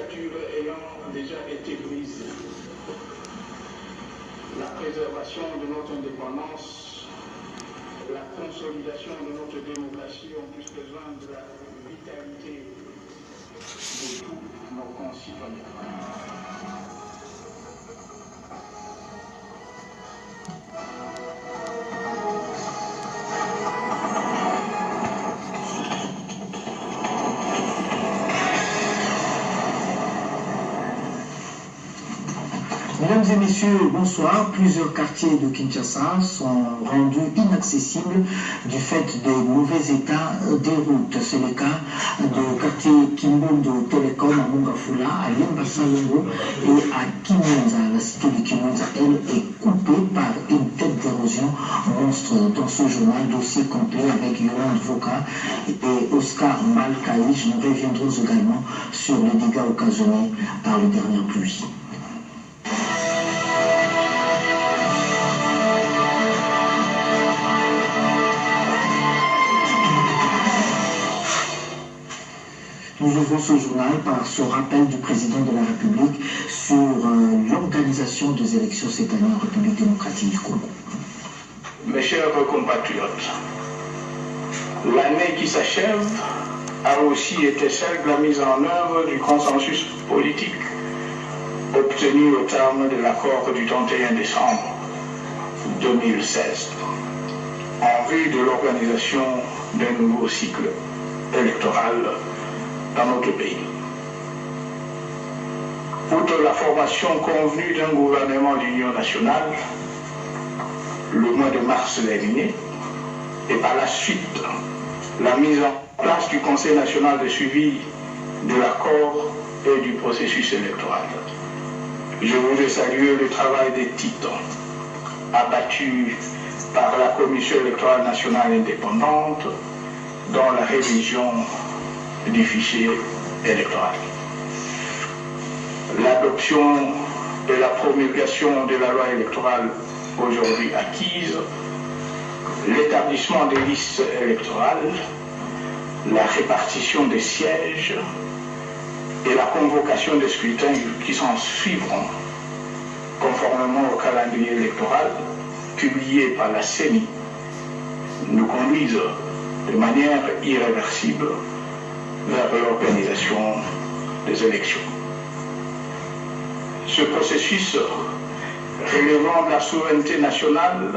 candidatures ayant déjà été prises. La préservation de notre indépendance, la consolidation de notre démocratie ont plus besoin de la vitalité de tous nos concitoyens. Mesdames et messieurs, bonsoir. Plusieurs quartiers de Kinshasa sont rendus inaccessibles du fait des mauvais états des routes. C'est le cas du quartier Kimbondo Télécom à Mongafula, à Limbasalongo et à Kimonza. La cité de Kimonza, elle, est coupée par une tête d'érosion monstre. Dans ce journal, dossier complet avec Yolande Voka et Oscar Malkaïch. Nous reviendrons également sur les dégâts occasionnés par les dernières pluies. Nous ouvrons ce journal par ce rappel du président de la République sur l'organisation des élections cette année en République démocratique du Congo. Mes chers compatriotes, l'année qui s'achève a aussi été celle de la mise en œuvre du consensus politique obtenu au terme de l'accord du 31 décembre 2016 en vue de l'organisation d'un nouveau cycle électoral dans notre pays. Outre la formation convenue d'un gouvernement d'union nationale, le mois de mars dernier, et par la suite la mise en place du Conseil national de suivi de l'accord et du processus électoral. Je voudrais saluer le travail des titans abattu par la Commission électorale nationale indépendante dans la révision du fichier électoral. L'adoption et la promulgation de la loi électorale aujourd'hui acquise, l'établissement des listes électorales, la répartition des sièges et la convocation des scrutins qui s'en suivront conformément au calendrier électoral publié par la CENI nous conduisent de manière irréversible vers l'organisation des élections. Ce processus relevant de la souveraineté nationale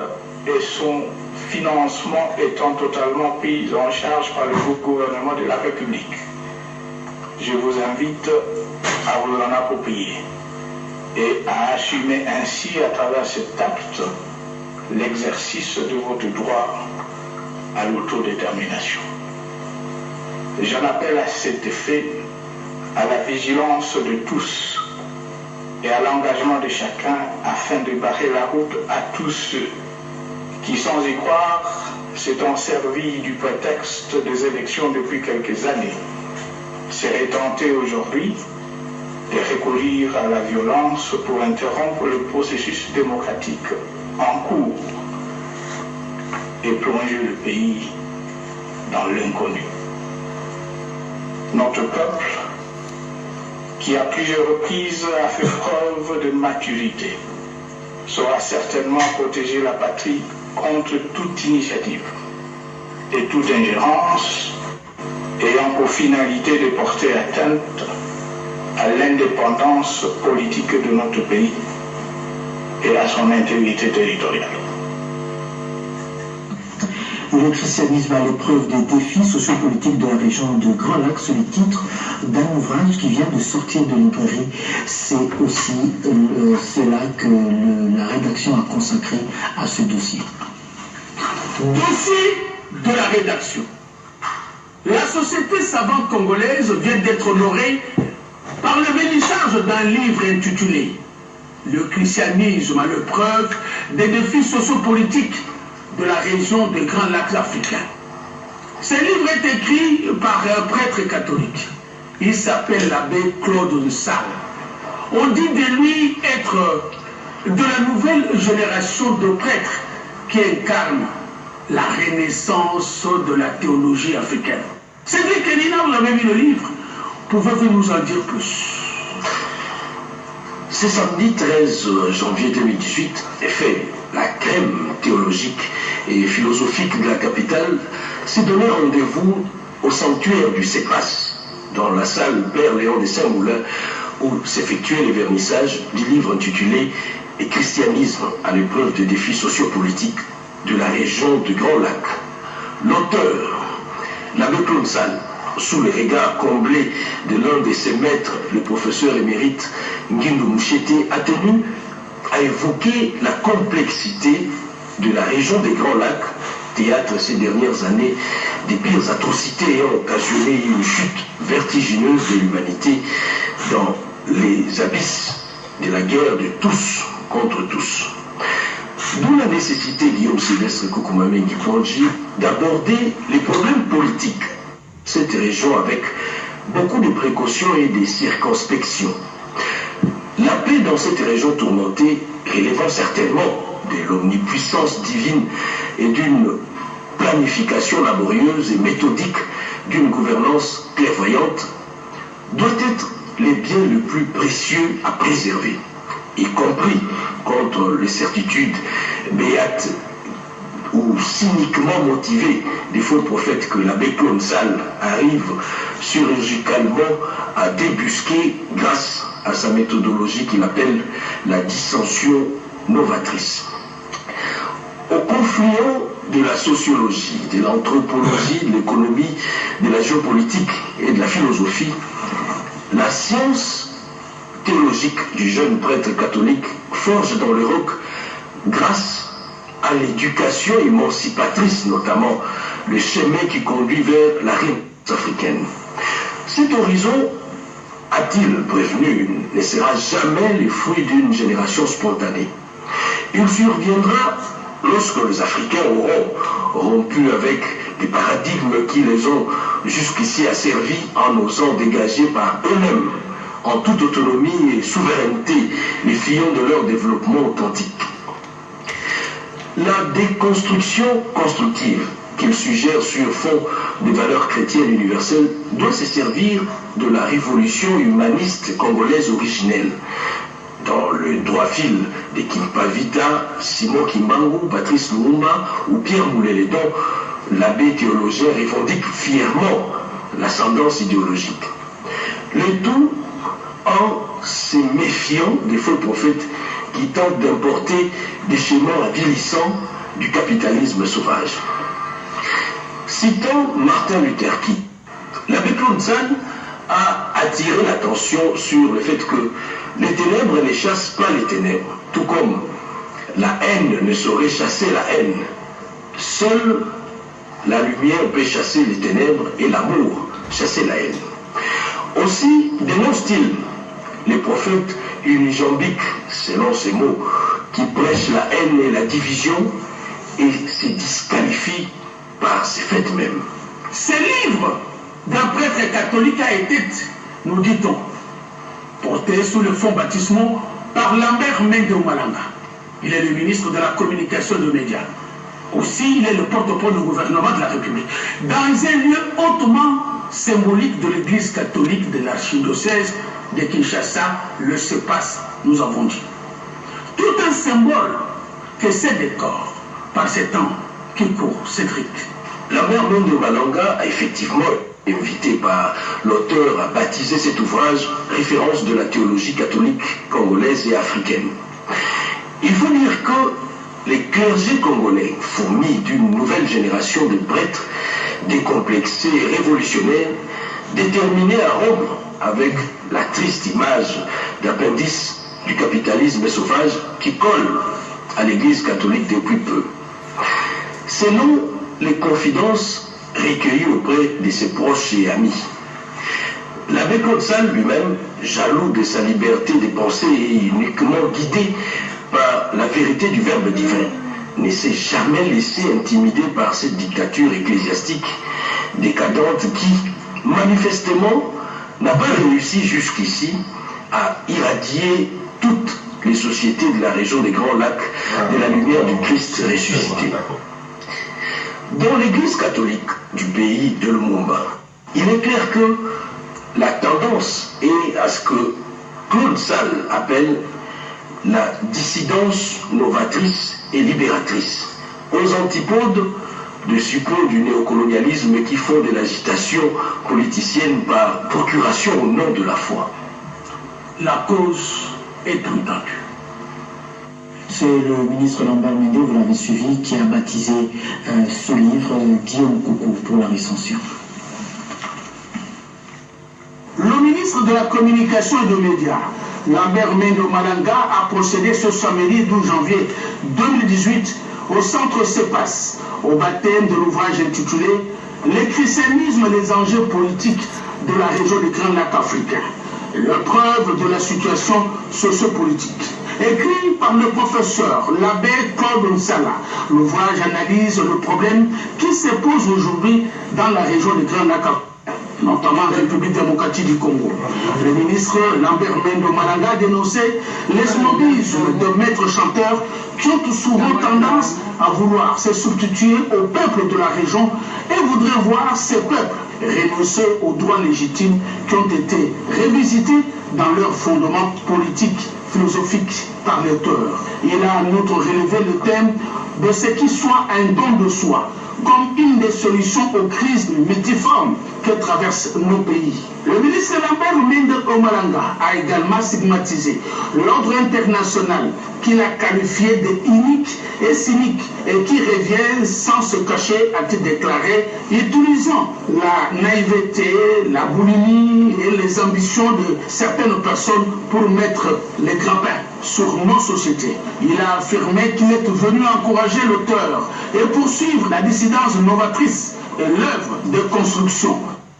et son financement étant totalement pris en charge par le gouvernement de la République. Je vous invite à vous en approprier et à assumer ainsi à travers cet acte l'exercice de votre droit à l'autodétermination. J'en appelle à cet effet à la vigilance de tous et à l'engagement de chacun afin de barrer la route à tous ceux qui, sans y croire, s'étant servis du prétexte des élections depuis quelques années, seraient tentés aujourd'hui de recourir à la violence pour interrompre le processus démocratique en cours et plonger le pays dans l'inconnu. Notre peuple, qui à plusieurs reprises a fait preuve de maturité, saura certainement protéger la patrie contre toute initiative et toute ingérence ayant pour finalité de porter atteinte à l'indépendance politique de notre pays et à son intégrité territoriale. Le christianisme à l'épreuve des défis sociopolitiques de la région de Grand Lac, c'est le titre d'un ouvrage qui vient de sortir de librairie. C'est aussi cela que la rédaction a consacré à ce dossier. Dossier de la rédaction. La société savante congolaise vient d'être honorée par le vernissage d'un livre intitulé « Le christianisme à l'épreuve des défis sociopolitiques de la région des Grands Lacs africains ». Ce livre est écrit par un prêtre catholique. Il s'appelle l'abbé Claude de Sales. On dit de lui être de la nouvelle génération de prêtres qui incarnent la renaissance de la théologie africaine. Cédric Kenina, vous avez vu le livre, pouvez-vous nous en dire plus? Ce samedi 13 janvier 2018 est fait la crème théologique et philosophique de la capitale s'est donné rendez-vous au sanctuaire du CEPAS, dans la salle Père Léon de Saint-Moulin, où s'effectuait le vernissage du livre intitulé « Et christianisme à l'épreuve des défis sociopolitiques de la région du Grand Lac ». L'auteur, l'abbé Claude Sall, sous le regard comblé de l'un de ses maîtres, le professeur émérite Nguindou Mouchete, a tenu à évoquer la complexité de la région des Grands Lacs, théâtre ces dernières années des pires atrocités ayant occasionné une chute vertigineuse de l'humanité dans les abysses de la guerre de tous contre tous. D'où la nécessité, Guillaume Sylvestre Koukoumame Ponji, d'aborder les problèmes politiques de cette région avec beaucoup de précautions et de circonspection. La paix dans cette région tourmentée, relevant certainement de l'omnipuissance divine et d'une planification laborieuse et méthodique d'une gouvernance clairvoyante, doit être les biens les plus précieux à préserver, y compris contre les certitudes béates ou cyniquement motivées des faux prophètes que l'abbé Claude Sall arrive chirurgicalement à débusquer grâce à sa méthodologie qu'il appelle la dissension novatrice. Au confluent de la sociologie, de l'anthropologie, de l'économie, de la géopolitique et de la philosophie, la science théologique du jeune prêtre catholique forge dans le roc, grâce à l'éducation émancipatrice notamment, le chemin qui conduit vers la renaissance africaine. Cet horizon, a-t-il prévenu, ne sera jamais le fruit d'une génération spontanée. Il surviendra lorsque les Africains auront rompu avec des paradigmes qui les ont jusqu'ici asservis en osant dégager par eux-mêmes, en toute autonomie et souveraineté, les fillons de leur développement authentique. La déconstruction constructive qu'il suggère sur fond des valeurs chrétiennes universelles doit se servir de la révolution humaniste congolaise originelle, dans le droit fil de Kimpa Vita, Simon Kimbangu, Patrice Lumumba ou Pierre Moulele, dont l'abbé théologien revendique fièrement l'ascendance idéologique. Le tout en se méfiant des faux prophètes qui tentent d'importer des schémas avilissants du capitalisme sauvage. Citant Martin Luther King, l'abbé Claude Sall a attiré l'attention sur le fait que les ténèbres ne chassent pas les ténèbres, tout comme la haine ne saurait chasser la haine. Seule la lumière peut chasser les ténèbres et l'amour chasser la haine. Aussi dénonce-t-il les prophètes unijambiques, selon ces mots, qui prêchent la haine et la division et se disqualifient par ces faits mêmes. Ce livre d'un prêtre catholique a été, nous dit-on, porté sous le fond baptismal par Lambert Mende Malanga. Il est le ministre de la communication et des médias. Aussi, il est le porte-parole du gouvernement de la République. Dans un lieu hautement symbolique de l'église catholique de l'archidiocèse de Kinshasa, le CEPAS, nous avons dit. Tout un symbole que c'est décor par ces temps qui courent, Cédric. Lambert Mende Malanga a effectivement invité par l'auteur à baptiser cet ouvrage référence de la théologie catholique congolaise et africaine. Il faut dire que les clergés congolais, fourmis d'une nouvelle génération de prêtres décomplexés et révolutionnaires, déterminés à rompre avec la triste image d'appendice du capitalisme sauvage qui colle à l'Église catholique depuis peu. Selon les confidences recueillies auprès de ses proches et amis, l'abbé Claude Sall lui-même, jaloux de sa liberté de penser et uniquement guidé par la vérité du Verbe divin, ne s'est jamais laissé intimider par cette dictature ecclésiastique décadente qui, manifestement, n'a pas réussi jusqu'ici à irradier toutes les sociétés de la région des Grands Lacs de la lumière du Christ ressuscité. Dans l'église catholique du pays de Lumumba, il est clair que la tendance est à ce que Claude Sall appelle la dissidence novatrice et libératrice, aux antipodes des suppôts du néocolonialisme qui font de l'agitation politicienne par procuration au nom de la foi. La cause est entendue. C'est le ministre Lambert Mende, vous l'avez suivi, qui a baptisé ce livre, Guillaume Coucou, pour la recension. Le ministre de la Communication et des Médias, Lambert Mende Malanga, a procédé ce samedi 12 janvier 2018 au centre CEPAS, au baptême de l'ouvrage intitulé « Le christianisme et les enjeux politiques de la région des Grands Lacs africains ». La preuve de la situation sociopolitique. Écrit par le professeur l'abbé Claude Nsala, l'ouvrage analyse le problème qui se pose aujourd'hui dans la région des Grands Lacs, notamment en République démocratique du Congo. Le ministre Lambert Mende Malanga a dénoncé l'esnobisme de maîtres chanteurs qui ont souvent tendance à vouloir se substituer au peuple de la région et voudraient voir ces peuples renoncer aux droits légitimes qui ont été revisités dans leur fondement politique, philosophique par l'auteur. Il a en outre relevé le thème de ce qui soit un don de soi, comme une des solutions aux crises multiformes que traversent nos pays. Le ministre Lambert Mende Malanga a également stigmatisé l'ordre international qu'il a qualifié de inique et cynique et qui revient sans se cacher, a-t-il déclaré, utilisant la naïveté, la boulimie et les ambitions de certaines personnes pour mettre les grappins sur nos sociétés. Il a affirmé qu'il est venu encourager l'auteur et poursuivre la dissidence novatrice et l'œuvre de construction,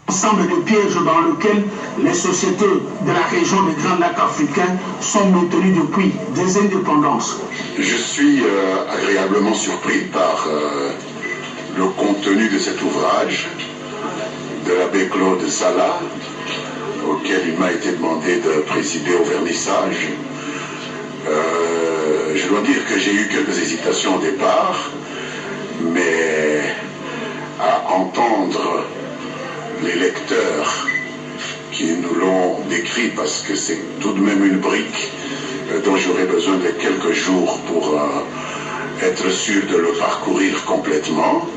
ensemble de pièges dans lequel les sociétés de la région des Grands Lacs africains sont maintenues depuis des indépendances. Je suis agréablement surpris par le contenu de cet ouvrage de l'abbé Claude Sala, auquel il m'a été demandé de présider au vernissage. Je dois dire que j'ai eu quelques hésitations au départ, mais à entendre les lecteurs qui nous l'ont décrit, parce que c'est tout de même une brique dont j'aurais besoin de quelques jours pour être sûr de le parcourir complètement.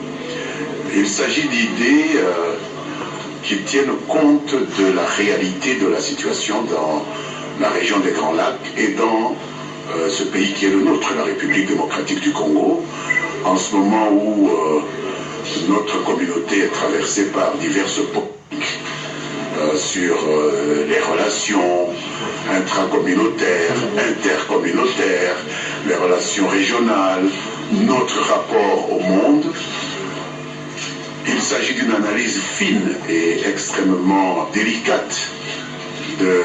Il s'agit d'idées qui tiennent compte de la réalité de la situation dans la région des Grands Lacs et dans ce pays qui est le nôtre, la République démocratique du Congo, en ce moment où notre communauté est traversée par diverses politiques sur les relations intracommunautaires, intercommunautaires, les relations régionales, notre rapport au monde. Il s'agit d'une analyse fine et extrêmement délicate de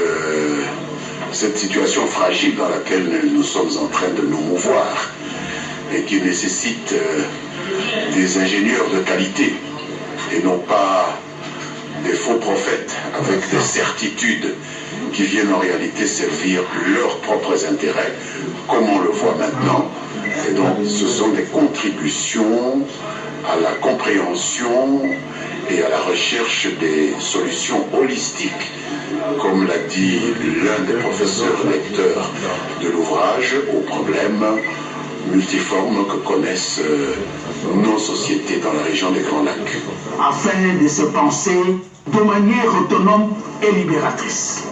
cette situation fragile dans laquelle nous sommes en train de nous mouvoir et qui nécessite des ingénieurs de qualité et non pas des faux prophètes avec des certitudes qui viennent en réalité servir leurs propres intérêts, comme on le voit maintenant. Et donc ce sont des contributions à la compréhension et à la recherche des solutions holistiques, comme l'a dit l'un des professeurs lecteurs de l'ouvrage, aux problèmes multiformes que connaissent nos sociétés dans la région des Grands Lacs. Afin de se penser de manière autonome et libératrice.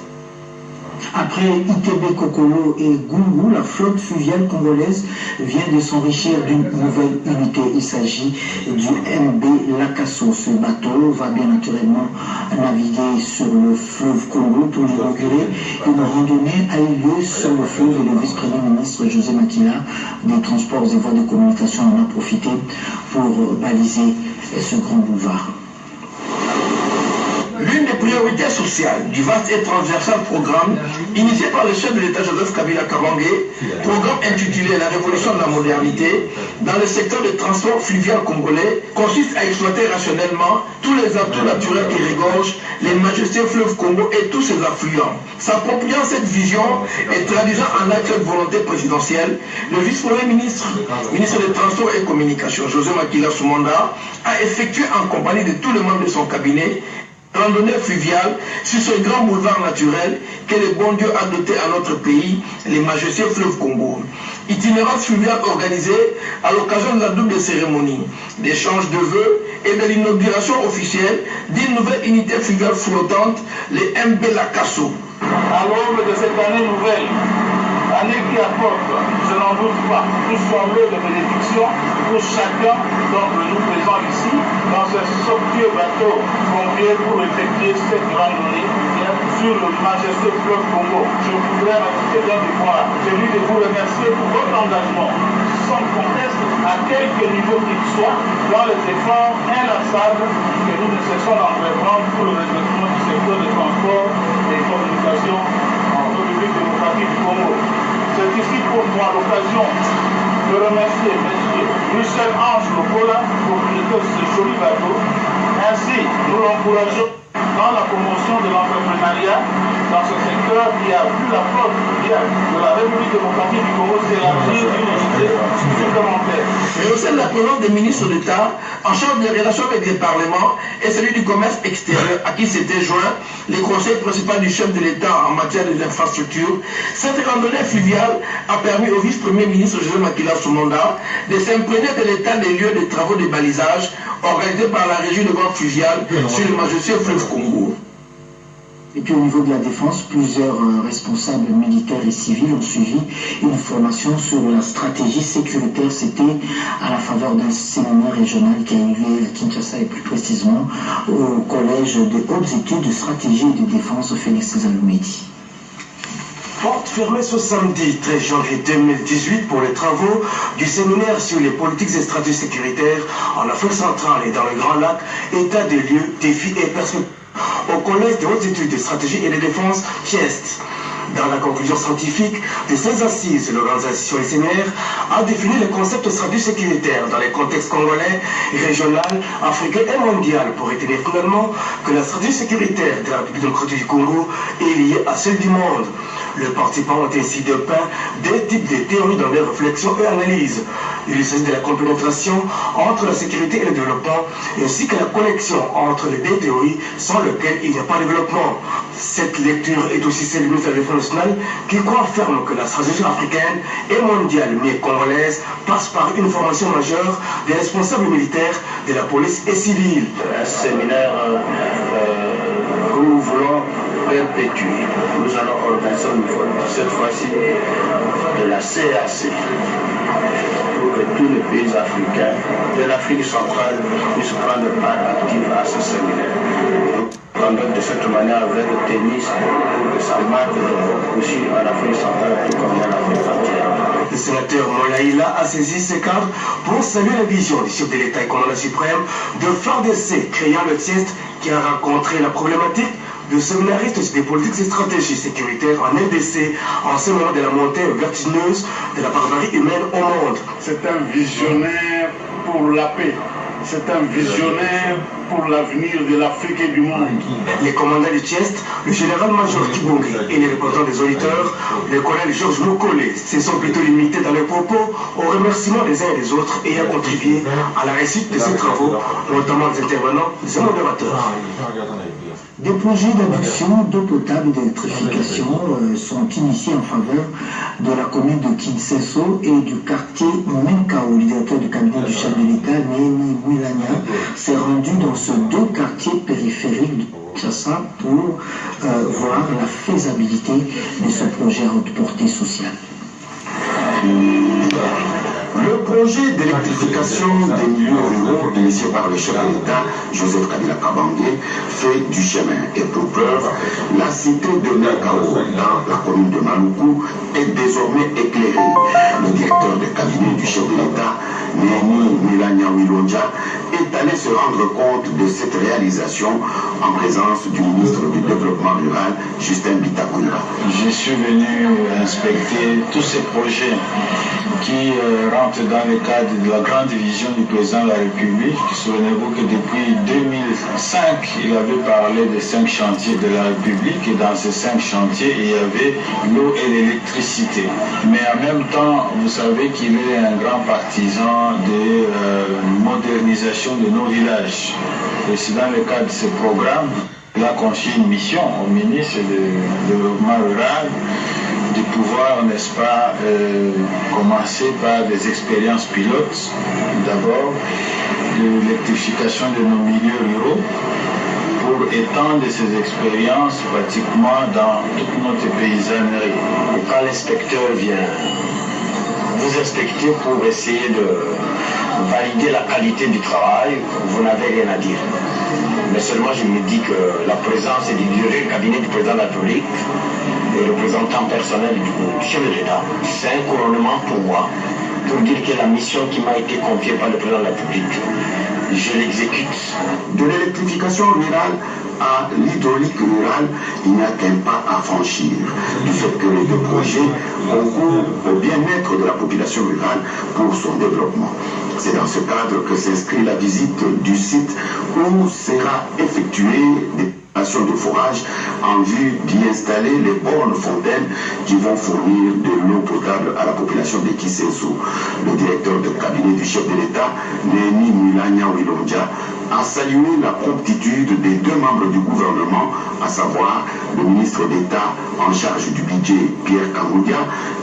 Après Ikebe Kokolo et Gungu, la flotte fluviale congolaise vient de s'enrichir d'une nouvelle unité. Il s'agit du MB Lakasso. Ce bateau va bien naturellement naviguer sur le fleuve Congo pour inaugurer une randonnée a eu lieu sur le fleuve et le vice-premier ministre José Makila des Transports et Voies de Communication en a profité pour baliser ce grand boulevard. L'une des priorités sociales du vaste et transversal programme initié par le chef de l'État Joseph Kabila Kabange, programme intitulé La révolution de la modernité, dans le secteur des transports fluvial congolais, consiste à exploiter rationnellement tous les atouts naturels qui regorgent les majestueux fleuves Congo et tous ses affluents. S'appropriant cette vision et traduisant en acte cette volonté présidentielle, le vice-premier ministre des Transports et Communications, José Makila Soumanda, a effectué en compagnie de tous les membres de son cabinet randonnée fluviale sur ce grand boulevard naturel que le bon Dieu a doté à notre pays, les majestueux fleuves Congo. Itinérance fluviale organisée à l'occasion de la double cérémonie, d'échange de vœux et de l'inauguration officielle d'une nouvelle unité fluviale flottante, les MB Lakasso. À l'aube de cette année nouvelle, année qui apporte, je n'en doute pas, tout son lot de bénédictions pour chacun d'entre nous présents ici, dans ce somptueux bateau convié pour effectuer cette randonnée sur le majestueux fleuve Congo. Je voudrais rajouter d'un devoir, celui de vous remercier pour votre engagement, sans conteste, à quelque niveau qu'il soit, dans les efforts inlassables que nous ne cessons d'entreprendre pour le redressement du secteur de transport et communication en République démocratique du Congo. C'est ici pour moi l'occasion de remercier M. Michel-Ange Lokola, propriétaire de ce joli bateau. Ainsi, nous l'encourageons dans la promotion de l'entrepreneuriat dans ce secteur qui a vu la flotte de la République démocratique du Congo s'élargir d'une unité supplémentaire. Mais au sein de la présence des ministres d'État en charge des relations avec les parlements et celui du commerce extérieur à qui s'était joint les conseils principaux du chef de l'État en matière d'infrastructures, cette randonnée fluviale a permis au vice-premier ministre Joseph Makila Soumanda de s'imprégner de l'état des lieux des travaux de balisage organisés par la régie de voie fluviale sur le majestueux fleuve Congo. Et puis au niveau de la défense, plusieurs responsables militaires et civils ont suivi une formation sur la stratégie sécuritaire. C'était à la faveur d'un séminaire régional qui a eu lieu à Kinshasa et plus précisément au collège de hautes études de stratégie et de défense Félix Zaloumedi. Porte fermée ce samedi 13 janvier 2018 pour les travaux du séminaire sur les politiques et stratégies sécuritaires en Afrique centrale et dans le Grand Lac, état des lieux, défis et perspectives au collège de hautes études de stratégie et de défense CHEST. Dans la conclusion scientifique de ces assises, l'organisation du séminaire a défini le concept de stratégie sécuritaire dans les contextes congolais, régional, africain et mondial pour retenir finalement que la stratégie sécuritaire de la République démocratique du Congo est liée à celle du monde. Les participants ont ainsi dépeint des types de théories dans leurs réflexions et analyses. Il s'agit de la complémentation entre la sécurité et le développement, ainsi que la connexion entre les deux théories sans lesquelles il n'y a pas de développement. Cette lecture est aussi celle du ministre de la Défense nationale qui croit ferme que la stratégie africaine et mondiale, mais congolaise, passe par une formation majeure des responsables militaires de la police et civile. Un séminaire que nous voulons perpétuer. Nous allons organiser au niveau, cette fois-ci, de la CAC, pour que tous les pays africains de l'Afrique centrale puissent prendre part active à ce séminaire. Conduire de cette manière avec le tennis pour que ça marque aussi en Afrique centrale tout comme en Afrique entière. Le sénateur Molaïla a saisi ce cadre pour saluer la vision du chef de l'État et commandant suprême de FARDC, créant le CIEST qui a rencontré la problématique de séminaristes des politiques et stratégies sécuritaires en RDC en ce moment de la montée vertigineuse de la barbarie humaine au monde. C'est un visionnaire pour la paix. C'est un visionnaire pour l'avenir de l'Afrique et du monde. Les commandants du CHEST, le général-major Kibongi et les représentants des auditeurs, le colonel Georges Mokole, se sont plutôt limités dans leurs propos au remerciement des uns et des autres ayant contribué à la réussite de ces travaux, notamment les intervenants, les modérateurs. Des projets d'adduction d'eau potable et d'électrification sont initiés en faveur de la commune de Kinseso et du quartier Menkao. Le directeur du cabinet du chef de l'État, Néhémie Milania, s'est rendu dans ces deux quartiers périphériques de Kinshasa pour voir la faisabilité de ce projet à haute portée sociale. Le projet d'électrification des milieux ruraux initié par le chef de l'État, Joseph Kabila Kabange, fait du chemin. Et pour preuve, la cité de Menkao, dans la commune de Maluku, est désormais éclairée. Le directeur de cabinet du chef de l'État, Néhémie Milania Wilonja, est allé se rendre compte de cette réalisation en présence du ministre du Développement rural, Justin Bitakunda. Je suis venu inspecter tous ces projets qui rentrent dans le cadre de la grande vision du président de la République. Souvenez-vous que depuis 2005, il avait parlé des 5 chantiers de la République et dans ces 5 chantiers, il y avait l'eau et l'électricité. Mais en même temps, vous savez qu'il est un grand partisan de modernisation de nos villages. Et c'est dans le cadre de ce programme Il a confié une mission au ministre du Développement rural de pouvoir, n'est-ce pas, commencer par des expériences pilotes, d'abord, de l'électrification de nos milieux ruraux, pour étendre ces expériences pratiquement dans toute notre paysannerie. Et quand l'inspecteur vient vous inspecter pour essayer de valider la qualité du travail, vous n'avez rien à dire. Mais seulement je me dis que la présence du cabinet du président de la République et le représentant personnel du chef de l'État, c'est un couronnement pour moi, pour dire que la mission qui m'a été confiée par le président de la République, je l'exécute. De l'électrification rurale à l'hydraulique rurale, il n'y a qu'un pas à franchir, du fait que les deux projets concourent au bien-être de la population rurale pour son développement. C'est dans ce cadre que s'inscrit la visite du site où sera effectuée des opérations de forage en vue d'y installer les bornes fontaines qui vont fournir de l'eau potable à la population de Kisenso. Le directeur de cabinet du chef de l'État, Némi Mulanya Wilonja, a salué la promptitude des deux membres du gouvernement, à savoir le ministre d'État en charge du budget, Pierre Kangoudia,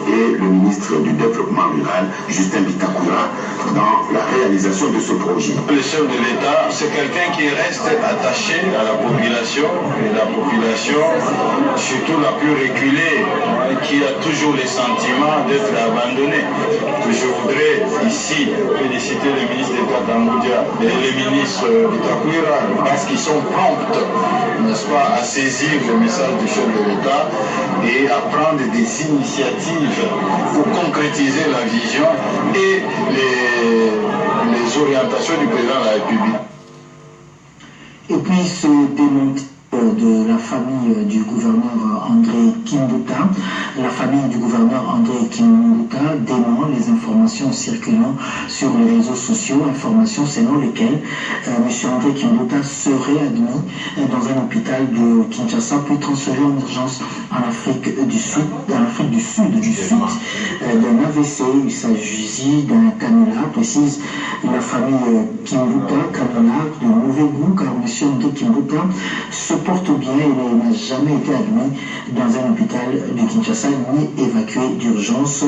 et le ministre du Développement rural, Justin Bitakura, dans la réalisation de ce projet. Le chef de l'État, c'est quelqu'un qui reste attaché à la population, et la population, surtout la plus reculée, qui a toujours le sentiment d'être abandonnée. Je voudrais ici féliciter le ministre d'État Kangoudia et le ministre Bitakura, parce qu'ils sont prompts, n'est-ce pas, à saisir le message du chef de l'État et à prendre des initiatives pour concrétiser la vision et les orientations du président de la République. Et puis ce démenti de la famille du gouverneur André Kimbuta. La famille du gouverneur André Kimbuta dément les informations circulant sur les réseaux sociaux, informations selon lesquelles M. André Kimbuta serait admis dans un hôpital de Kinshasa, puis transféré en urgence en Afrique du Sud, d'un AVC. Il s'agit d'un canular, précise la famille Kimbuta, canular de mauvais goût, car M. André Kimbuta se porte bien et n'a jamais été admis dans un hôpital de Kinshasa ni évacué d'urgence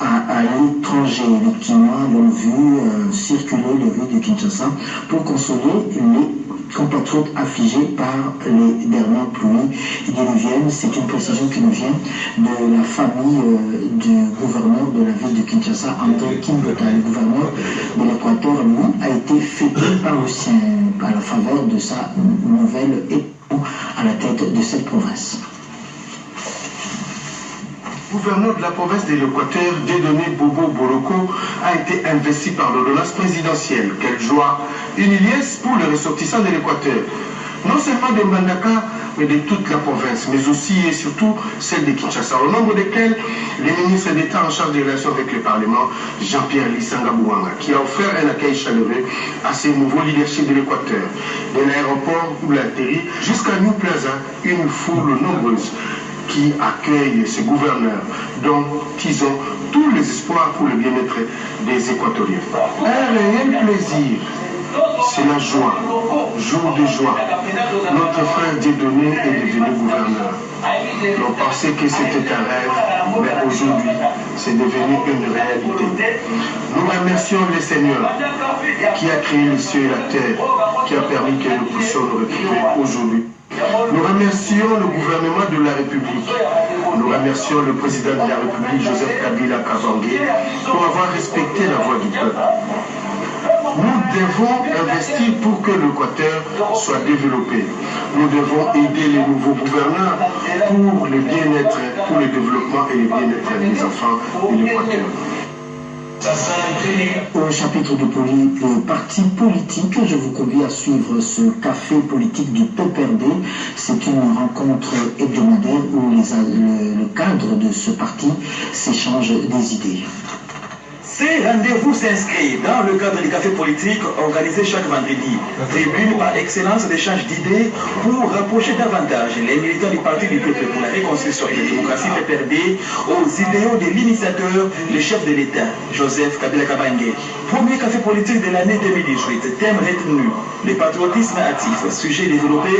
à l'étranger. Les Kinois l'ont vu circuler les rues de Kinshasa pour consoler les compatriotes affligés par les dernières pluies diluviennes. C'est une précision qui nous vient de la famille du gouverneur de la ville de Kinshasa, André Kimbuta. Le gouverneur de l'Équateur, lui, a été fêté par le sien à la faveur de sa nouvelle épouse à la tête de cette province. Le gouverneur de la province de l'Équateur, Dieudonné Bobo Boroko, a été investi par l'ordonnance présidentielle. Quelle joie, une liesse pour les ressortissants de l'Équateur. Non seulement de Mbandaka, mais de toute la province, mais aussi et surtout celle de Kinshasa, au nombre desquels le ministre d'État en charge des relations avec le Parlement, Jean-Pierre Lissanga Bouanga, qui a offert un accueil chaleureux à ces nouveaux leaderships de l'Équateur. De l'aéroport où l'atterri jusqu'à New Plaza, une foule nombreuse qui accueille ce gouverneur, dont ils ont tous les espoirs pour le bien-être des Équatoriens. Un réel plaisir. C'est la joie, jour de joie. Notre frère Dieudonné est devenu gouverneur. On pensait que c'était un rêve, mais aujourd'hui, c'est devenu une réalité. Nous remercions le Seigneur qui a créé les cieux et la terre, qui a permis que nous puissions nous retrouver aujourd'hui. Nous remercions le gouvernement de la République. Nous remercions le président de la République, Joseph Kabila Kabange, pour avoir respecté la voix du peuple. Nous devons investir pour que l'Équateur soit développé. Nous devons aider les nouveaux gouverneurs pour le bien-être, pour le développement et le bien-être des enfants de l'Équateur. Au chapitre de partis politiques, je vous convie à suivre ce café politique du PPRD. C'est une rencontre hebdomadaire où le cadre de ce parti s'échange des idées. Ces rendez-vous s'inscrivent dans le cadre du café politique organisé chaque vendredi. Tribune par excellence d'échange d'idées pour rapprocher davantage les militants du Parti du peuple pour la réconciliation et la démocratie PPRD aux idéaux de l'initiateur, le chef de l'État, Joseph Kabila Kabange. Premier café politique de l'année 2018, thème retenu, le patriotisme actif, sujet développé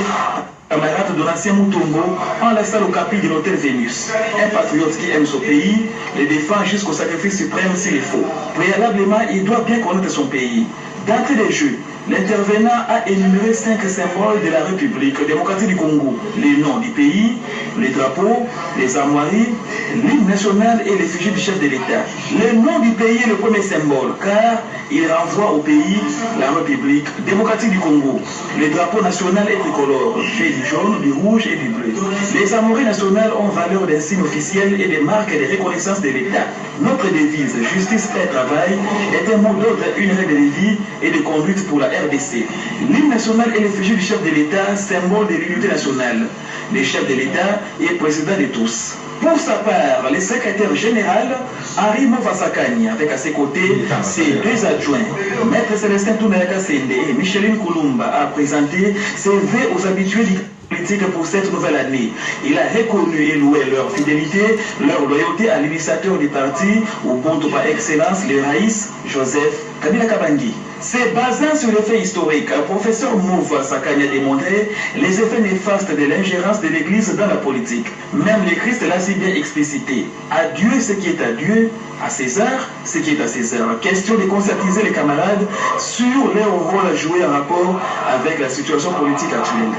camarade de l'ancien Moutongo en l'installant au capi de l'hôtel Vénus. Un patriote qui aime son pays le défend jusqu'au sacrifice suprême s'il est faux. Préalablement, il doit bien connaître son pays. D'entrée des jeux, l'intervenant a énuméré 5 symboles de la République démocratique du Congo. Les noms du pays, les drapeaux, les armoiries, l'hymne national et l'effigie du chef de l'État. Le nom du pays est le premier symbole car il renvoie au pays, la République démocratique du Congo. Le drapeau national est tricolore, fait du jaune, du rouge et du bleu. Les armoiries nationales ont valeur d'insigne officiel et des marques de reconnaissance de l'État. Notre devise, justice, paix, travail, est un mot d'ordre, une règle de vie et de conduite pour la RDC. L'hymne national est l'effigie du chef de l'État, symbole de l'unité nationale. Le chef de l'État est président de tous. Pour sa part, le secrétaire général, Henri Movasakani, avec à ses côtés ses 2 adjoints, Maître Célestin Tounayaka Sende et Micheline Koulumba, a présenté ses vœux aux habitués du politique pour cette nouvelle année. Il a reconnu et loué leur fidélité, leur loyauté à l'initiateur du parti, au Ubuntu par excellence, le Raïs Joseph Kabila Kabangi. C'est basant sur les faits historiques, le professeur Mouva Sakani a démontré les effets néfastes de l'ingérence de l'Église dans la politique. Même le Christ l'a si bien explicité. À Dieu ce qui est à Dieu, à César ce qui est à César. Question de conscientiser les camarades sur leur rôle à jouer en rapport avec la situation politique actuelle.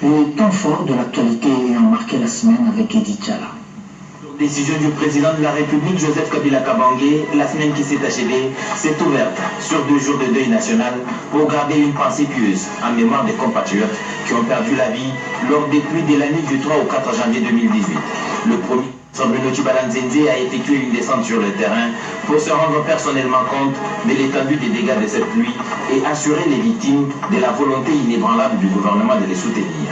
Le temps fort de l'actualité ayant marqué la semaine avec Edith Tchala. Décision du président de la République, Joseph Kabila Kabange, la semaine qui s'est achevée, s'est ouverte sur 2 jours de deuil national pour garder une pensée pieuse en mémoire des compatriotes qui ont perdu la vie lors des pluies de la nuit du 3 au 4 janvier 2018. Le premier Bruno Chibalanzenze a effectué une descente sur le terrain pour se rendre personnellement compte de l'étendue des dégâts de cette pluie et assurer les victimes de la volonté inébranlable du gouvernement de les soutenir.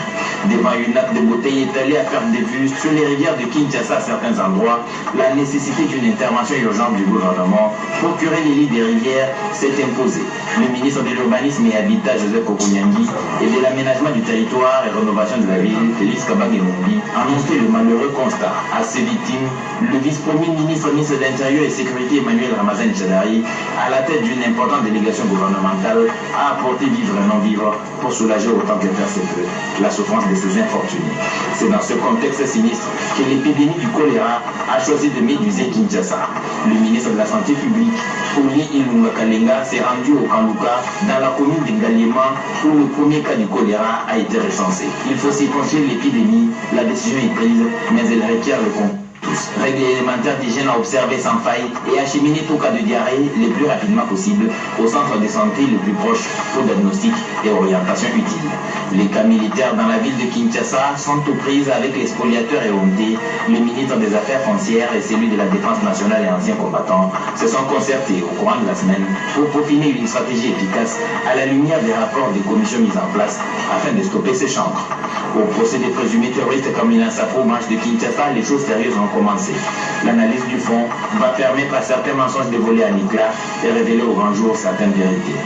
Devant une nappe de bouteilles étalée à perte de vue sur les rivières de Kinshasa à certains endroits, la nécessité d'une intervention urgente du gouvernement pour curer les lits des rivières s'est imposée. Le ministre de l'Urbanisme et Habitat, Joseph Kokonyangi, et de l'Aménagement du territoire et rénovation de la ville, Félix Kabange-Moundi, a montré le malheureux constat. À ces victimes, le vice-premier ministre de l'Intérieur et Sécurité, Emmanuel Ramazan Tchadari, à la tête d'une importante délégation gouvernementale, a apporté vivre et non-vivre pour soulager autant que faire se peut la souffrance de ces infortunés. C'est dans ce contexte sinistre que l'épidémie du choléra a choisi de méduser Kinshasa. Le ministre de la Santé publique, Oli Ilunga Kalenga, s'est rendu au Kanluka, dans la commune de Galiema, où le premier cas du choléra a été recensé. Il faut circonscrire l'épidémie, la décision est prise, mais elle requiert le concours. Règles élémentaires d'hygiène à observer sans faille et acheminer tout cas de diarrhée le plus rapidement possible au centre de santé le plus proche pour diagnostic et orientation utile. Les cas militaires dans la ville de Kinshasa sont aux prises avec les spoliateurs et hontés. Le ministre des Affaires foncières et celui de la Défense nationale et anciens combattants se sont concertés au courant de la semaine pour peaufiner une stratégie efficace à la lumière des rapports des commissions mises en place afin de stopper ces chancres. Au procès des présumés terroristes comme Milan Sapo, branche de Kinshasa, les choses sérieuses ont commencé. L'analyse du fond va permettre à certains mensonges de voler à l'éclat et révéler au grand jour certaines vérités.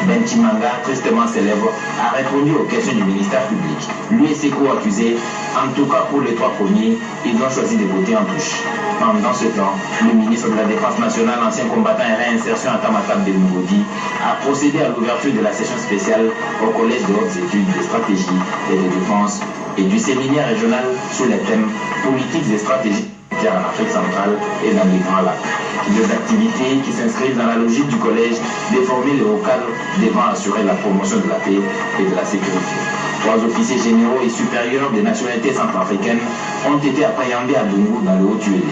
Ben Chimanga, tristement célèbre, a répondu aux questions du ministère public. Lui et ses co-accusés, en tout cas pour les 3 premiers, ils ont choisi de voter en touche. Pendant ce temps, le ministre de la Défense nationale, ancien combattant et réinsertion à Tamatab de Mougodi, a procédé à l'ouverture de la session spéciale au Collège de hautes études de stratégie et de défense et du séminaire régional sur les thèmes politiques et stratégiques en Afrique centrale et dans les Grands Lacs. Des activités qui s'inscrivent dans la logique du collège de former les hauts cadres devant assurer la promotion de la paix et de la sécurité. 3 officiers généraux et supérieurs des nationalités centrafricaines ont été appréhendés à Bungu dans le Haut-Tuélé.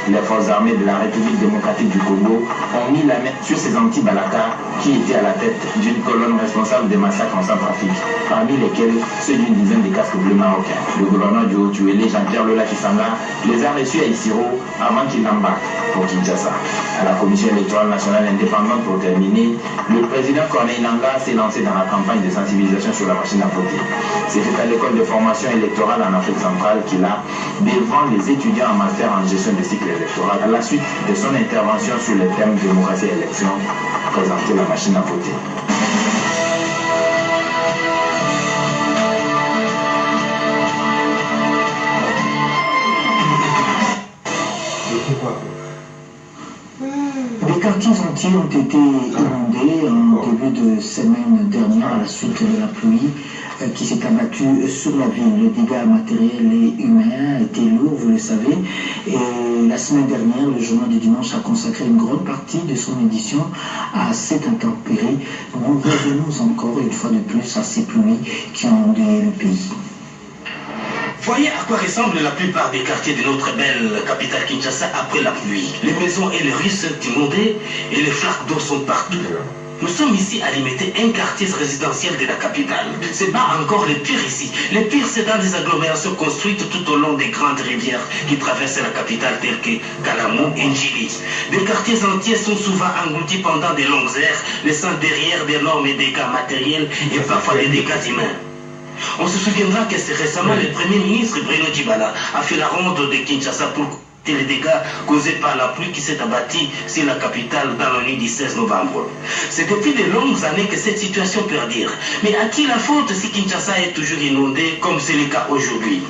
Les forces armées de la République démocratique du Congo ont mis la main sur ces anti-Balaka qui étaient à la tête d'une colonne responsable des massacres en Centrafrique, parmi lesquels ceux d'une dizaine de casques bleus marocains. Le gouverneur du Haut-Tuélé, Jean-Pierre Lola Kisanga, les a reçus à Isiro avant qu'il n'embarque pour Kinshasa. À la Commission électorale nationale indépendante, pour terminer, le président Corneille Nangaa s'est lancé dans la campagne de sensibilisation sur la machine à voter. C'était à l'école de formation électorale en Afrique centrale qu'il a, devant les étudiants en master en gestion de cycle électoral, à la suite de son intervention sur le thème démocratie et élection, présenté la machine à voter. Des quartiers entiers ont été inondés en début de semaine dernière à la suite de la pluie qui s'est abattue sur la ville. Le dégât matériel et humain a été lourd, vous le savez. Et la semaine dernière, le journal du dimanche a consacré une grande partie de son édition à cette intempérie. Nous revenons encore une fois de plus à ces pluies qui ont endeuillé le pays. Voyez à quoi ressemblent la plupart des quartiers de notre belle capitale Kinshasa après la pluie. Les maisons et les rues sont inondées et les flaques d'eau sont partout. Nous sommes ici à limiter un quartier résidentiel de la capitale. C'est pas encore le pire ici. Le pire, c'est dans des agglomérations construites tout au long des grandes rivières qui traversent la capitale telles que Kalamou et Njili. Des quartiers entiers sont souvent engloutis pendant de longues heures, laissant derrière d'énormes dégâts matériels et parfois des dégâts humains. On se souviendra que c'est récemment le Premier ministre Bruno Djibala a fait la ronde de Kinshasa pour coûter les dégâts causés par la pluie qui s'est abattue sur la capitale dans la nuit du 16 novembre. C'est depuis de longues années que cette situation perdure. Mais à qui la faute si Kinshasa est toujours inondée comme c'est le cas aujourd'hui?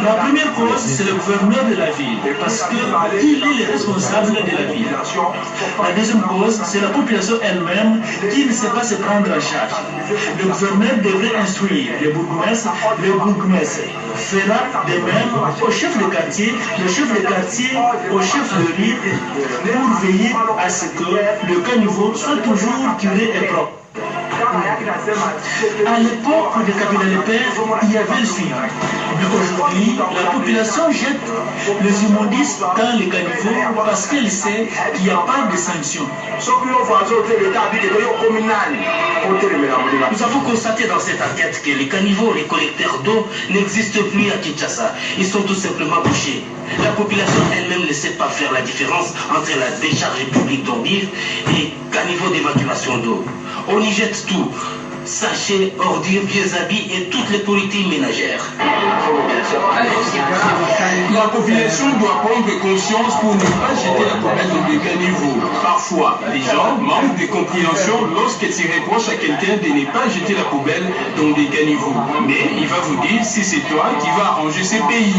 La première cause, c'est le gouverneur de la ville, parce qu'il est le responsable de la ville. La deuxième cause, c'est la population elle-même qui ne sait pas se prendre en charge. Le gouverneur devrait instruire le bourgmestre fera de même au chef de quartier, le chef de quartier au chef de ville, pour veiller à ce que le caniveau soit toujours curé et propre. À l'époque de Kabila le Père, il y avait le suivant. Mais aujourd'hui, la population jette les immondices dans les caniveaux parce qu'elle sait qu'il n'y a pas de sanctions. Nous avons constaté dans cette enquête que les caniveaux, les collecteurs d'eau n'existent plus à Kinshasa. Ils sont tout simplement bouchés. La population elle-même ne sait pas faire la différence entre la décharge publique d'ordures et caniveau d'évacuation d'eau. On y jette tout. Sachets, ordures, vieux habits et toutes les politiques ménagères. La population doit prendre conscience pour ne pas jeter la poubelle dans des caniveaux. Parfois, les gens manquent de compréhension lorsqu'ils reprochent à quelqu'un de ne pas jeter la poubelle dans des caniveaux. Mais il va vous dire si c'est toi qui vas arranger ces pays.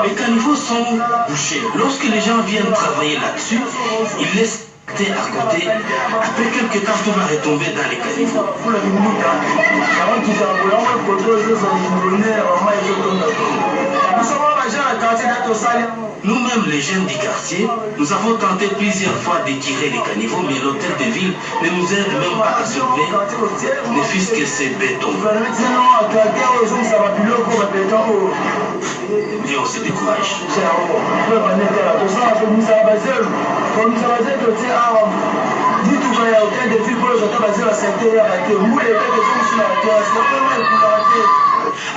Les caniveaux sont bouchés. Lorsque les gens viennent travailler là-dessus, ils laissent à côté. Après quelques temps, tout va retomber dans les caniveaux. Nous-mêmes, les jeunes du quartier, nous avons tenté plusieurs fois de tirer les caniveaux, mais l'hôtel de ville ne nous aide même pas à sauver, ne fût-ce que c'est béton. Et on se décourage.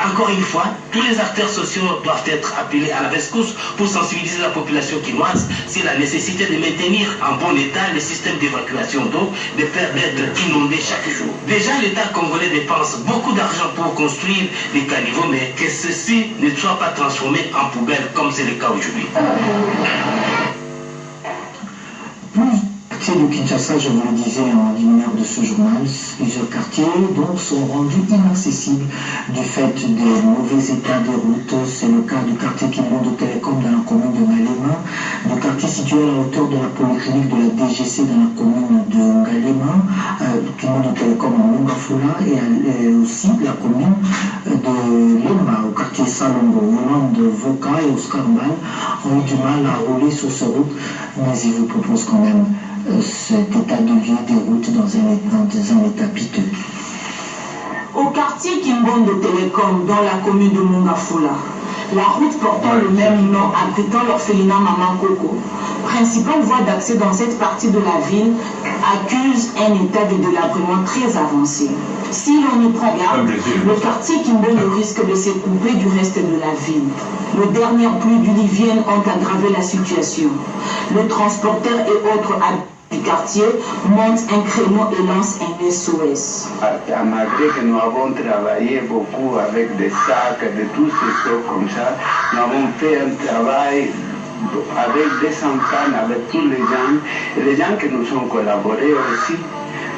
Encore une fois, tous les acteurs sociaux doivent être appelés à la rescousse pour sensibiliser la population quinoise sur la nécessité de maintenir en bon état le système d'évacuation d'eau, de peur d'être inondé chaque jour. Déjà, l'État congolais dépense beaucoup d'argent pour construire des caniveaux, mais que ceux-ci ne soient pas transformés en poubelles comme c'est le cas aujourd'hui. De Kinshasa, je vous le disais en liminaire de ce journal, plusieurs quartiers donc sont rendus inaccessibles du fait des mauvais états des routes. C'est le cas du quartier Kimbondo Télécom dans la commune de Ngalema, du quartier situé à la hauteur de la polyclinique de la DGC dans la commune de Ngalema, Kimbondo Télécom en Mongafula, et aussi la commune de Lemba au quartier Salongo. Yolande Voka et Oscar Mbal ont eu du mal à rouler sur ces routes, mais ils vous proposent quand même cet état de vie des routes dans un état piteux. Au quartier Kimbondo Télécom, dans la commune de Mongafula, la route portant le même nom abritant l'orphelinat Maman Coco, principale voie d'accès dans cette partie de la ville, accuse un état de délabrement très avancé. Si l'on y prend garde, le quartier Kimbondo risque de se couper du reste de la ville. Les dernières pluies diluviennes ont aggravé la situation. Les transporteurs et autres du quartier monte un créneau et lance un SOS. Malgré que nous avons travaillé beaucoup avec des sacs, de tous ces choses comme ça, nous avons fait un travail avec des centaines, avec tous les gens qui nous ont collaboré aussi.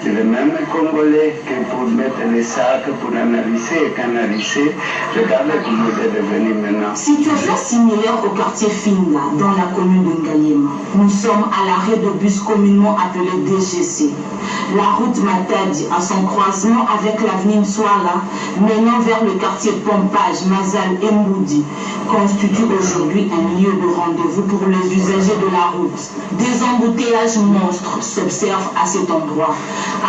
Les mêmes Congolais que pour mettre les sacs, pour analyser et canaliser. Regardez comment c'est devenu maintenant. Situation similaire au quartier Finga, dans la commune de Ngaliema. Nous sommes à l'arrêt de bus communément appelé DGC. La route Matadi, à son croisement avec l'avenue Nswala, menant vers le quartier Pompage, Mazal et Mboudi, constitue aujourd'hui un lieu de rendez-vous pour les usagers de la route. Des embouteillages monstres s'observent à cet endroit,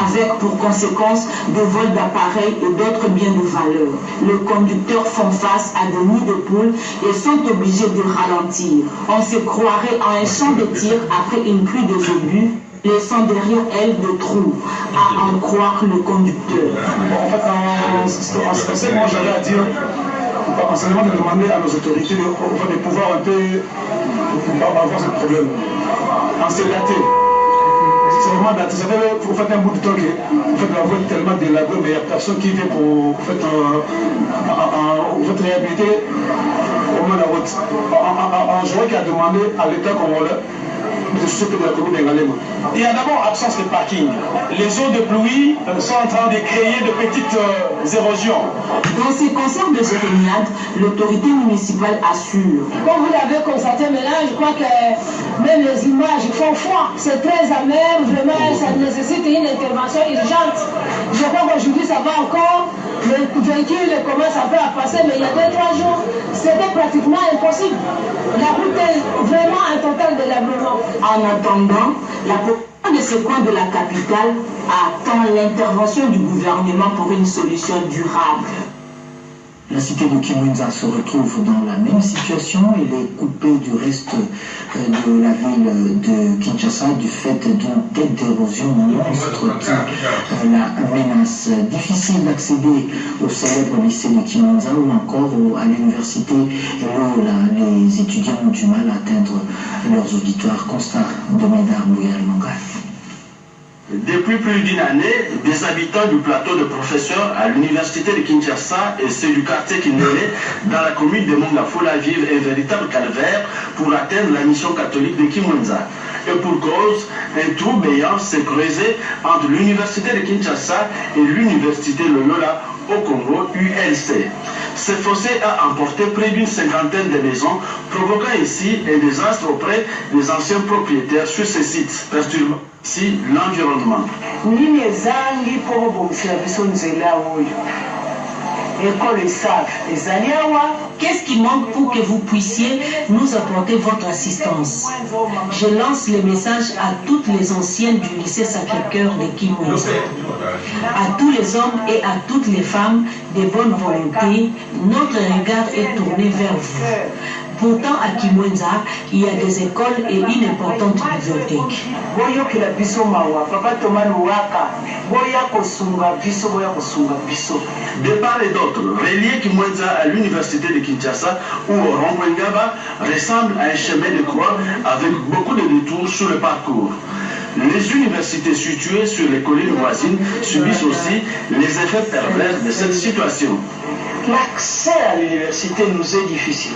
avec pour conséquence des vols d'appareils et d'autres biens de valeur. Les conducteurs font face à des nids de poules et sont obligés de ralentir. On se croirait à un champ de tir après une pluie de obus, laissant derrière elle des trous, à en croire le conducteur. En fait, moi j'avais à dire, enseignement de demander à nos autorités de pouvoir un peu avoir ce problème. C'est daté. C'est vraiment daté. Ça fait pour faire un bout de temps que la voie est tellement délabrée, mais il n'y a personne qui vient pour réhabiliter au moins la route. Un joueur qui a demandé à l'État congolais de s'occuper de la commune d'Ngalema. Il y a d'abord absence de parking. Les eaux de pluie sont en train de créer de petites érosions. Dans ces concerts de jérémiade, l'autorité municipale assure. Comme vous l'avez constaté maintenant, je crois que même les images font froid. C'est très amer, vraiment, ça nécessite une intervention urgente. Je crois qu'aujourd'hui, ça va encore. Les véhicules commencent un peu à passer, mais il y a 2-3 jours, c'était pratiquement impossible. La route est vraiment un total délabrement. En attendant, la population de ce coin de la capitale attend l'intervention du gouvernement pour une solution durable. La cité de Kimwenza se retrouve dans la même situation. Elle est coupée du reste de la ville de Kinshasa du fait d'une tête d'érosion monstre qui la menace. Difficile d'accéder au célèbre lycée de Kimwenza ou encore à l'université où les étudiants ont du mal à atteindre leurs auditoires. Constat de Médard Bouyal Mongal. Depuis plus d'une année, des habitants du plateau de professeurs à l'université de Kinshasa et ceux du quartier Kindélé dans la commune de Mongafula vivent un véritable calvaire pour atteindre la mission catholique de Kimwenza. Et pour cause, un trou béant s'est creusé entre l'université de Kinshasa et l'université Loyola au Congo, ULC. Ce fossé a emporté près d'une cinquantaine de maisons, provoquant ici un désastre auprès des anciens propriétaires sur ces sites, perturbant ici l'environnement. Qu'est-ce qui manque pour que vous puissiez nous apporter votre assistance? Je lance le message à toutes les anciennes du lycée Sacré-Cœur de Kimwenza, à tous les hommes et à toutes les femmes de bonne volonté. Notre regard est tourné vers vous. Pourtant, à Kimwenza, il y a des écoles et une importante bibliothèque. De part et d'autre, relier Kimwenza à l'université de Kinshasa ou au Rongwengaba ressemble à un chemin de croix avec beaucoup de détours sur le parcours. Les universités situées sur les collines voisines subissent aussi les effets pervers de cette situation. L'accès à l'université nous est difficile.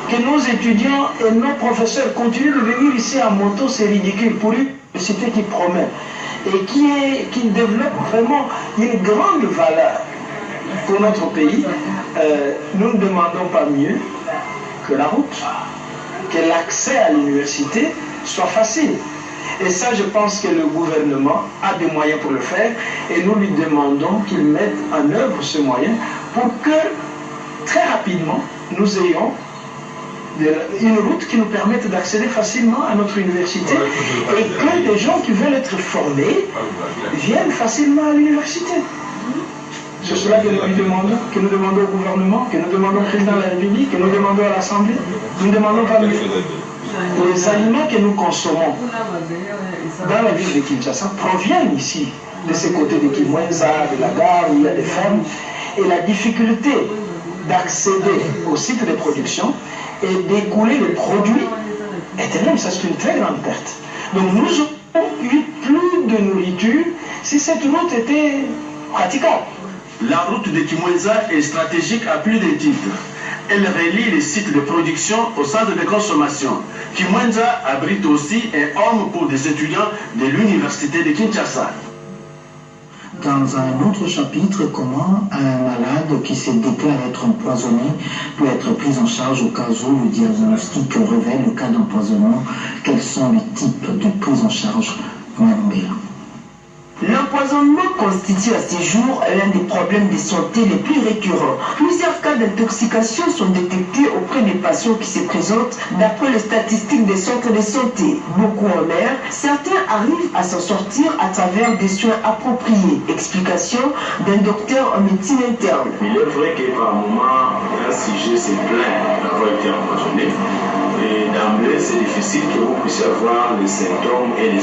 Que nos étudiants et nos professeurs continuent de venir ici en moto, c'est ridicule pour une université qui promet et qui développe vraiment une grande valeur pour notre pays. Nous ne demandons pas mieux que la route, que l'accès à l'université soit facile. Et ça, je pense que le gouvernement a des moyens pour le faire et nous lui demandons qu'il mette en œuvre ce moyen pour que très rapidement nous ayons une route qui nous permette d'accéder facilement à notre université et que des gens qui veulent être formés viennent facilement à l'université. C'est cela que nous demandons, au gouvernement, que nous demandons au président de la République, que nous demandons à l'Assemblée. Nous ne demandons pas mieux. Les aliments que nous consommons dans la ville de Kinshasa proviennent ici, de ces côtés de Kimwenza, de la gare où il y a des fermes, et la difficulté d'accéder au site de production et d'écouler les produits est énorme. Ça, c'est une très grande perte. Donc nous eu plus de nourriture si cette route était praticable. La route de Kimwenza est stratégique à plus de titres. Elle relie les sites de production au centre de consommation. Kimwenza abrite aussi un home pour des étudiants de l'université de Kinshasa. Dans un autre chapitre, comment un malade qui se déclare être empoisonné peut être pris en charge au cas où le diagnostic révèle le cas d'empoisonnement. Quels sont les types de prise en charge? L'empoisonnement constitue à ce jour l'un des problèmes de santé les plus récurrents. Plusieurs cas d'intoxication sont détectés auprès des patients qui se présentent d'après les statistiques des centres de santé. Beaucoup en mer, certains arrivent à s'en sortir à travers des soins appropriés. Explication d'un docteur en médecine interne. Il est vrai que par moment, un sujet se plaint d'avoir été empoisonné. Et d'emblée, c'est difficile que vous puissiez avoir les symptômes et les...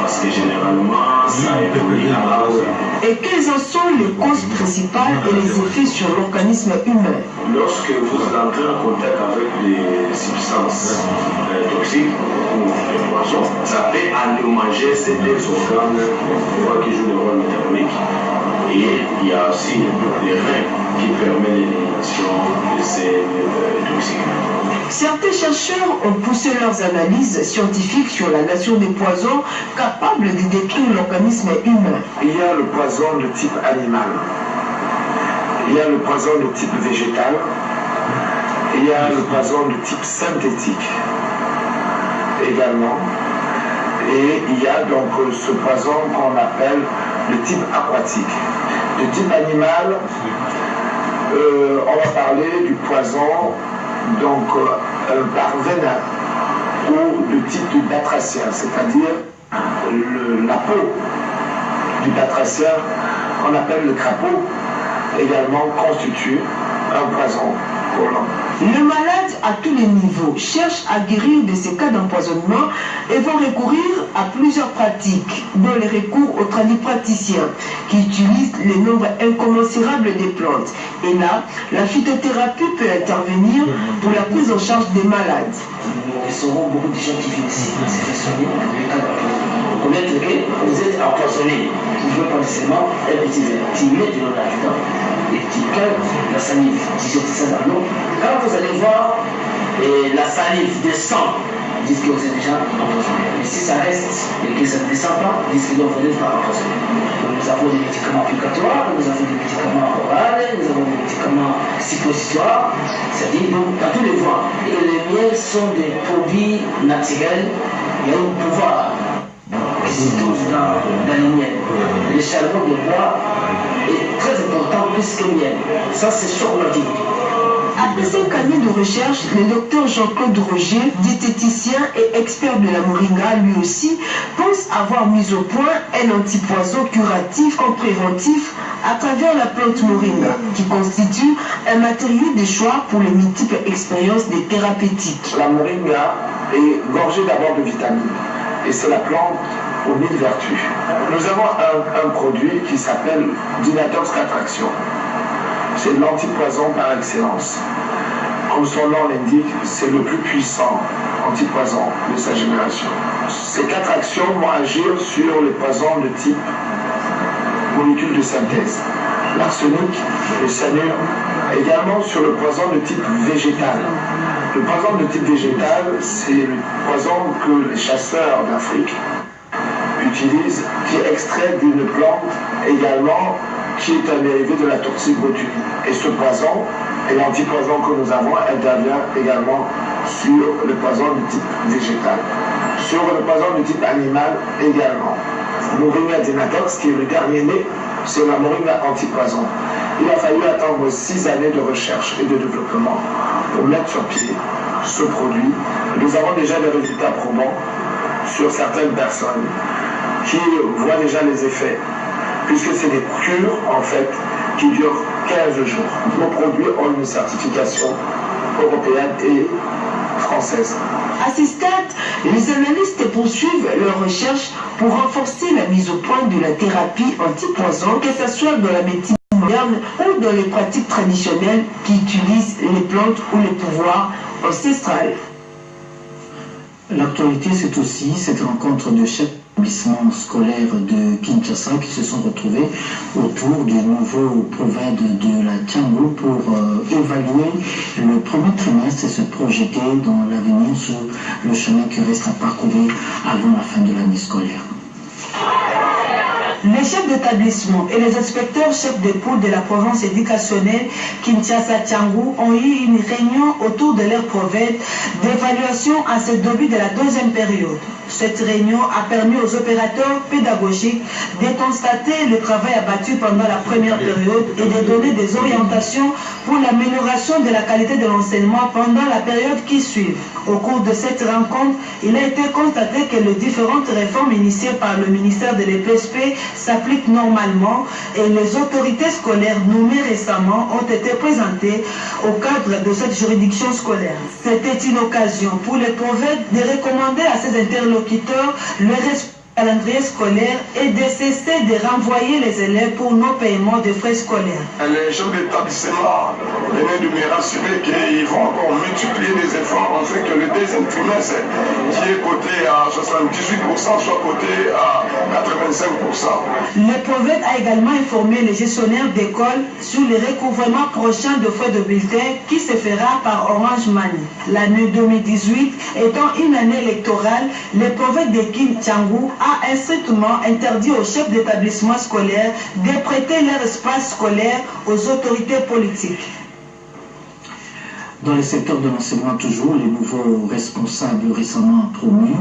Parce que généralement, ça évolue à base. Et quelles en sont les causes principales et les effets sur l'organisme humain? Lorsque vous entrez en contact avec des substances toxiques ou des poisons, ça peut endommager ces deux organes qui jouent le rôle métabolique. Et il y a aussi les reins qui permettent l'élimination de ces toxiques. Certains chercheurs ont poussé leurs analyses scientifiques sur la nature des poisons capables de détruire l'organisme humain. Il y a le poison de type animal, il y a le poison de type végétal, il y a le poison de type synthétique également, et il y a donc ce poison qu'on appelle le type aquatique. De type animal, on va parler du poison donc par venin ou de type batracien, c'est-à-dire la peau du batracien qu'on appelle le crapaud également constitue un poison pour l'homme. Le malade à tous les niveaux cherche à guérir de ces cas d'empoisonnement et vont recourir à plusieurs pratiques, dont les recours aux tradipraticiens qui utilisent les nombres incommensurables des plantes. Et là, la phytothérapie peut intervenir pour la prise en charge des malades. Nous recevons beaucoup de gens qui viennent ici, c'est fait soigner le cas d'empoisonnement. Pour connaître que vous êtes empoisonné, vous pouvez prendre seulement un petit verre, tu mets de l'eau là-dedans et tu calmes la salive, tu jettes ça dans l'eau. Quand vous allez voir la salive descend, dites que vous êtes déjà empoisonné. Mais si ça reste et que ça ne descend pas, dites que vous n'êtes pas empoisonné. Nous avons des médicaments applicatoires, nous avons des médicaments oraux, nous avons des médicaments suppositoires, c'est-à-dire dans tous les voies. Et les miels sont des produits naturels, il y a un pouvoir qui se trouve dans les miels. Le charbon de bois est très important plus que le miel. Ça, c'est sur l'ordi. Après 5 années de recherche, le docteur Jean-Claude Roger, diététicien et expert de la moringa, lui aussi, pense avoir mis au point un antipoison curatif comme préventif à travers la plante moringa, qui constitue un matériau de choix pour les multiples expériences des thérapeutiques. La moringa est gorgée d'abord de vitamines, et c'est la plante aux 1000 vertus. Nous avons un produit qui s'appelle Dynatox 4 actions. C'est l'antipoison par excellence. Comme son nom l'indique, c'est le plus puissant antipoison de sa génération. Ces 4 actions vont agir sur les poisons de type molécules de synthèse, l'arsenic, le cyanure, également sur le poison de type végétal. Le poison de type végétal, c'est le poison que les chasseurs d'Afrique utilisent, qui est extrait d'une plante également qui est un dérivé de la toxique botuline. Et ce poison, et l'antipoison que nous avons, intervient également sur le poison de type végétal. Sur le poison de type animal également. Moringa Dynatox, qui est le dernier né, c'est la moringa antipoison. Il a fallu attendre 6 années de recherche et de développement pour mettre sur pied ce produit. Nous avons déjà des résultats probants sur certaines personnes qui voient déjà les effets, puisque c'est des cures en fait qui durent 15 jours. Nos produits ont une certification européenne et française. À ce stade, les analystes poursuivent leurs recherches pour renforcer la mise au point de la thérapie antipoison, que ce soit dans la médecine moderne ou dans les pratiques traditionnelles qui utilisent les plantes ou les pouvoirs ancestraux. L'actualité, c'est aussi cette rencontre de chefs scolaires de Kinshasa qui se sont retrouvés autour du nouveau prophète de la Tchango pour évaluer le premier trimestre et se projeter dans l'avenir sur le chemin qui reste à parcourir avant la fin de l'année scolaire. Les chefs d'établissement et les inspecteurs chefs de pôle de la province éducationnelle Kinshasa-Tchango ont eu une réunion autour de leur prophète d'évaluation à ce début de la deuxième période. Cette réunion a permis aux opérateurs pédagogiques de constater le travail abattu pendant la première période et de donner des orientations pour l'amélioration de la qualité de l'enseignement pendant la période qui suit. Au cours de cette rencontre, il a été constaté que les différentes réformes initiées par le ministère de l'EPSP s'appliquent normalement et les autorités scolaires nommées récemment ont été présentées au cadre de cette juridiction scolaire. C'était une occasion pour les prophètes de recommander à ces interlocuteurs le respect du calendrier scolaire et de cesser de renvoyer les élèves pour non-paiement de frais scolaires. Les chefs d'établissement venaient de me rassurer qu'ils vont encore multiplier les efforts en fait que le deuxième trimestre qui est coté à 78% soit coté à 85%. Le prophète a également informé les gestionnaires d'école sur le recouvrement prochain de frais de bulletin qui se fera par Orange Money. L'année 2018 étant une année électorale, le prophète de Kinshasa a strictement interdit aux chefs d'établissement scolaire de prêter leur espace scolaire aux autorités politiques. Dans le secteur de l'enseignement toujours, les nouveaux responsables récemment promus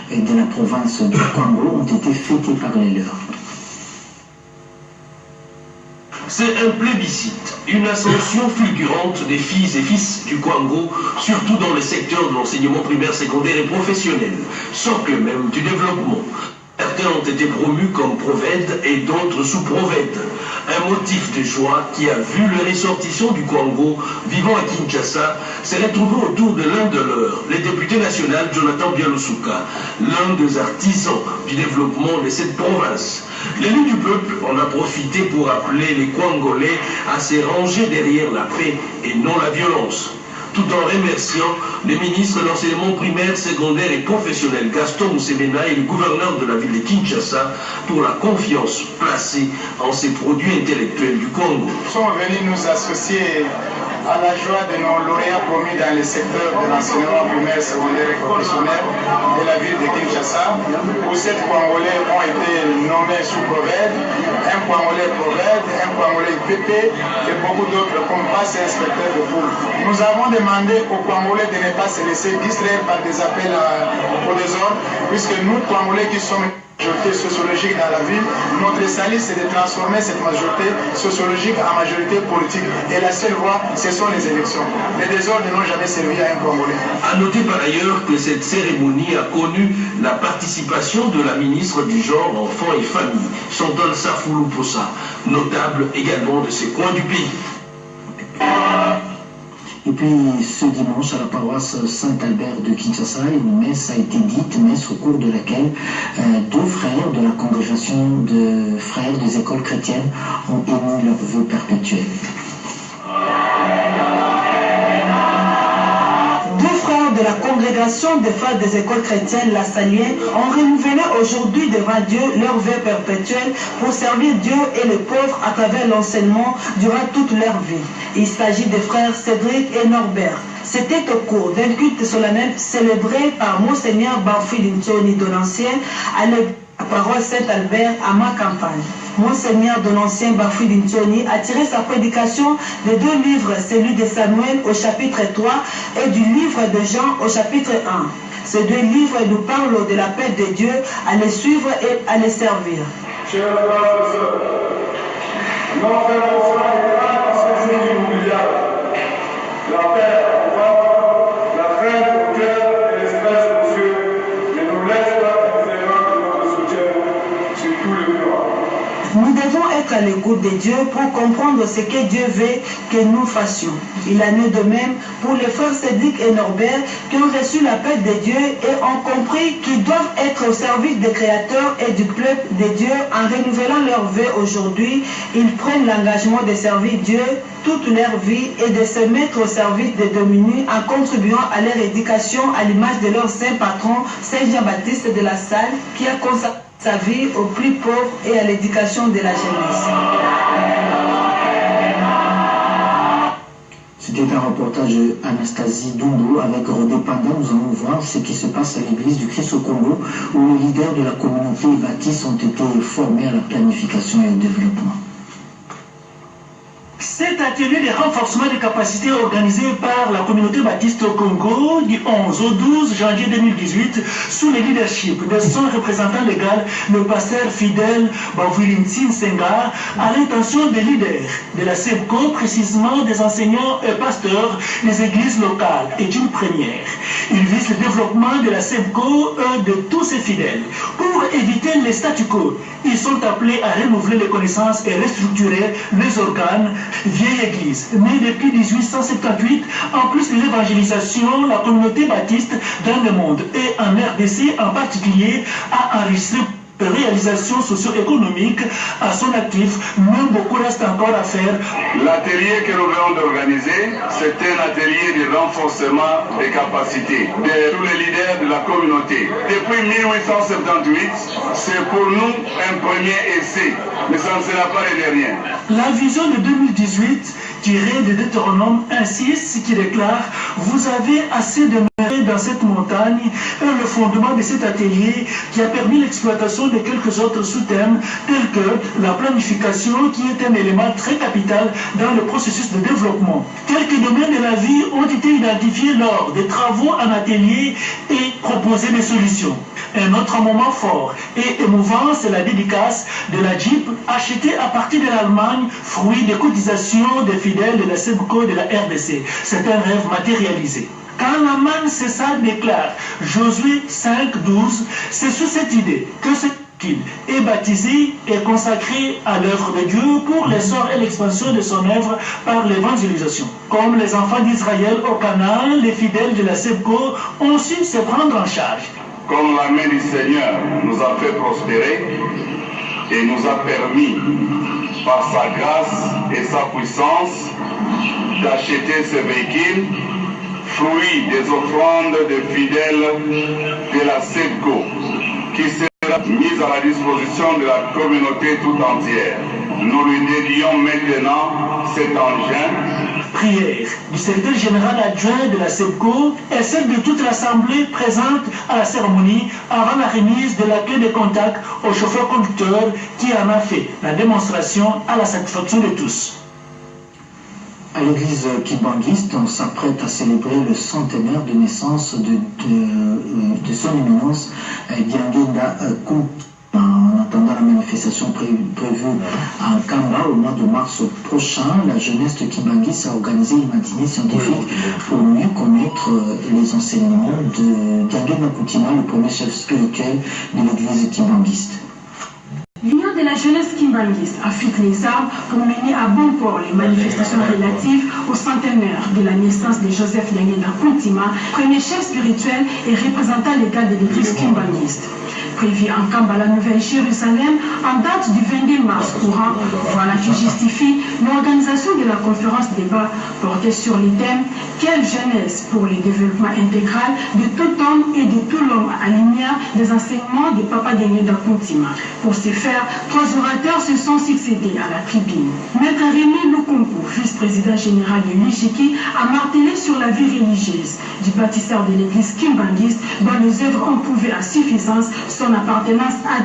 de la province du Congo ont été fêtés par les leurs. C'est un plébiscite, une ascension fulgurante des filles et fils du Congo, surtout dans le secteur de l'enseignement primaire, secondaire et professionnel, socle même du développement. Certains ont été promus comme prophètes et d'autres sous-prophètes. Un motif de joie qui a vu le ressortissant du Congo vivant à Kinshasa s'est retrouvé autour de l'un de leurs, le député national Jonathan Bialoussouka, l'un des artisans du développement de cette province. L'élu du peuple en a profité pour appeler les Congolais à se ranger derrière la paix et non la violence, tout en remerciant le ministre de l'enseignement primaire, secondaire et professionnel Gaston Moussemena et le gouverneur de la ville de Kinshasa pour la confiance placée en ces produits intellectuels du Congo. Nous sommes venus nous associer à la joie de nos lauréats promis dans le secteur de l'enseignement primaire, secondaire et professionnel de la ville de Kinshasa, où 7 Congolais ont été nommés sous-prophètes, un Congolais prophète, un Congolais PP et beaucoup d'autres comme passe et inspecteurs de poule. Nous avons demandé aux Congolais de ne pas se laisser distraire par des appels au désordre, puisque nous, Congolais qui sommes majorité sociologique dans la ville, notre salut c'est de transformer cette majorité sociologique en majorité politique. Et la seule voie, ce sont les élections. Les désordres n'ont jamais servi à un Congolais. A noter par ailleurs que cette cérémonie a connu la participation de la ministre du Genre, Enfants et Famille, Chantal Safoulou Possa, notable également de ces coins du pays. Et puis ce dimanche à la paroisse Saint-Albert de Kinshasa, une messe a été dite, messe au cours de laquelle 2 frères de la congrégation de frères des écoles chrétiennes ont émis leur vœu perpétuel. 2 frères de la congrégation des frères des écoles chrétiennes La Salienne ont renouvelé aujourd'hui devant Dieu leur vœu perpétuel pour servir Dieu et les pauvres à travers l'enseignement durant toute leur vie. Il s'agit des frères Cédric et Norbert. C'était au cours d'un culte solennel célébré par Monseigneur Bafouille Ntoni Donancien à la paroisse Saint-Albert à ma campagne. Monseigneur Donancien Bafouille Ntoni a tiré sa prédication des 2 livres, celui de Samuel au chapitre 3 et du livre de Jean au chapitre 1. Ces 2 livres nous parlent de la paix de Dieu, à les suivre et à les servir. Chers frères et sœurs, notre dévotion est dans ce jour inoubliable. La paix au ventre, la crainte au cœur et l'espèce aux yeux ne nous laisse pas indifférents de notre soutien sur tous les plans. Nous devons être à l'écoute de Dieu pour comprendre ce que Dieu veut que nous fassions. Il en est de même pour les frères Cédric et Norbert qui ont reçu l'appel de Dieu et ont compris qu'ils doivent être au service des créateurs et du peuple de Dieu. En renouvelant leur vœu aujourd'hui, ils prennent l'engagement de servir Dieu toute leur vie et de se mettre au service des dominus en contribuant à leur éducation à l'image de leur saint patron, Saint Jean-Baptiste de la Salle, qui a consacré sa vie aux plus pauvres et à l'éducation de la jeunesse. C'était un reportage Anastasie Dondo avec Rodé Panda. Nous allons voir ce qui se passe à l'église du Christ au Congo, où les leaders de la communauté baptiste ont été formés à la planification et au développement. Cet atelier de renforcement des capacités organisé par la communauté baptiste au Congo du 11 au 12 janvier 2018 sous le leadership de son représentant légal, le pasteur fidèle Bavulintin Senga, à l'intention des leaders de la SEBCO, précisément des enseignants et pasteurs des églises locales, est une première. Il vise le développement de la SEBCO et de tous ses fidèles. Pour éviter les statu quo, ils sont appelés à renouveler les connaissances et restructurer les organes. Vieille Église, née depuis 1878, en plus de l'évangélisation, la communauté baptiste dans le monde et en RDC en particulier a enregistré de réalisations socio-économiques à son actif, mais beaucoup reste encore à faire. L'atelier que nous venons d'organiser, c'est un atelier de renforcement des capacités de tous les leaders de la communauté. Depuis 1878, c'est pour nous un premier essai, mais ça ne sera pas le dernier. La vision de 2018 tirée de Deutéronome 1:6 qui déclare « Vous avez assez demeuré dans cette montagne » est le fondement de cet atelier qui a permis l'exploitation de quelques autres sous-thèmes tels que la planification qui est un élément très capital dans le processus de développement. Quelques domaines de la vie ont été identifiés lors des travaux en atelier et proposé des solutions. Un autre moment fort et émouvant, c'est la dédicace de la Jeep achetée à partir de l'Allemagne, fruit des cotisations des fidèles de la SEBCO de la RDC. C'est un rêve matérialisé. Quand la manne César déclare Josué 5:12, c'est sous cette idée que ce qu'il est baptisé et consacré à l'œuvre de Dieu pour l'essor et l'expansion de son œuvre par l'évangélisation. Comme les enfants d'Israël au Canaan, les fidèles de la SEBCO ont su se prendre en charge. Comme la main du Seigneur nous a fait prospérer et nous a permis, par sa grâce et sa puissance, d'acheter ce véhicule, fruit des offrandes des fidèles de la SEBCO, qui sera mise à la disposition de la communauté tout entière. Nous lui dédions maintenant cet engin. Prière du secrétaire général adjoint de la SEBCO et celle de toute l'Assemblée présente à la cérémonie avant la remise de la clé de contact au chauffeur-conducteur qui en a fait la démonstration à la satisfaction de tous. À l'église kimbanguiste, on s'apprête à célébrer le centenaire de naissance de son éminence Diangenda Kuntima. En attendant la manifestation prévue à Kamba au mois de mars prochain, la jeunesse de Kimbanguiste a organisé une matinée scientifique pour mieux connaître les enseignements de Diangenda Kuntima, le premier chef spirituel de l'église kimbanguiste. L'Union de la jeunesse kimbanguiste affûte les armes pour mener à bon port les manifestations relatives au centenaire de la naissance de Joseph Diangenda Kuntima, premier chef spirituel et représentant légal de l'église kimbanguiste. Prévu en Kamba, la Nouvelle-Jérusalem, en date du 22 mars courant, voilà qui justifie l'organisation de la conférence débat portée sur les thèmes « Quelle jeunesse pour le développement intégral de tout homme et de tout l'homme à la lumière des enseignements de Papa Diangenda Kuntima ». Pour ce faire, 3 orateurs se sont succédés à la tribune. Maître Rémi Lukunku, vice-président général de l'UJIKI, a martelé sur la vie religieuse du bâtisseur de l'église kimbanguiste dont les œuvres ont prouvé à suffisance son appartenance à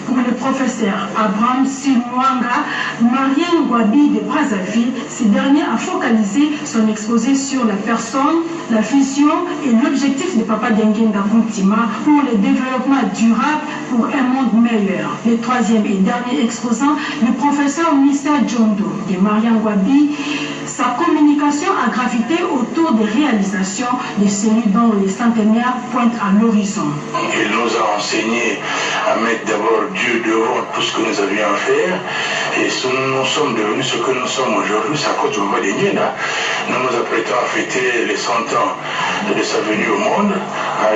pour le professeur Abraham Silmwanga, Marien Ngwabi de Brazzaville. Ce dernier a focalisé son exposé sur la personne, la vision et l'objectif de Papa Diangenda Kuntima pour le développement durable pour un monde meilleur. Le troisième et dernier exposant, le professeur Missa Djondo de Marien Ngwabi, Sa communication a gravité autour des réalisations de celui dont les centenaires pointent à l'horizon. Il nous a enseigné à mettre d'abord Dieu devant tout ce que nous avions à faire. Et si nous sommes devenus ce que nous sommes aujourd'hui, c'est à cause du moment des Niena. Nous nous apprêtons à fêter les 100 ans de sa venue au monde.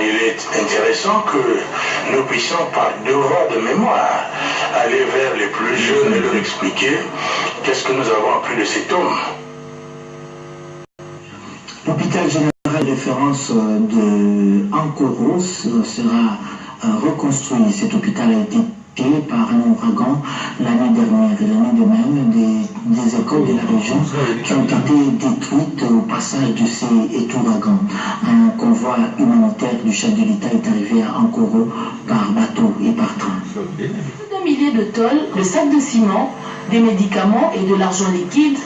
Il est intéressant que nous puissions, par devoir de mémoire, aller vers les plus jeunes et leur expliquer qu'est-ce que nous avons appris de cet homme. L'hôpital général de référence de Ankoro sera reconstruit. Cet hôpital a été tué par un ouragan l'année dernière et l'année de même des écoles de la région qui ont été détruites au passage de cet ouragan. Un convoi humanitaire du chef de l'État est arrivé à Ankoro par bateau et par train. Des milliers de tonnes, de sacs de ciment, des médicaments et de l'argent liquide.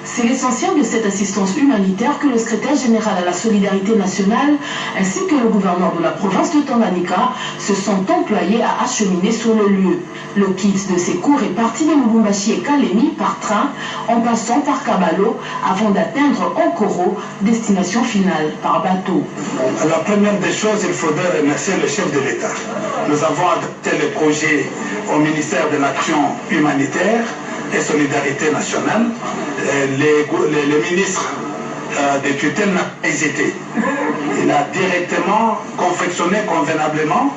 C'est l'essentiel de cette assistance humanitaire que le secrétaire général à la solidarité nationale ainsi que le gouverneur de la province de Tanganyika se sont employés à acheminer sur le lieu. Le kit de secours est parti de Lubumbashi et Kalemi par train en passant par Kabalo avant d'atteindre Ankoro, destination finale par bateau. La première des choses, il faudrait remercier le chef de l'État. Nous avons adopté le projet au ministère de l'Action humanitaire et solidarité nationale. Les ministres de tutelle n'a pas hésité. Il a directement confectionné convenablement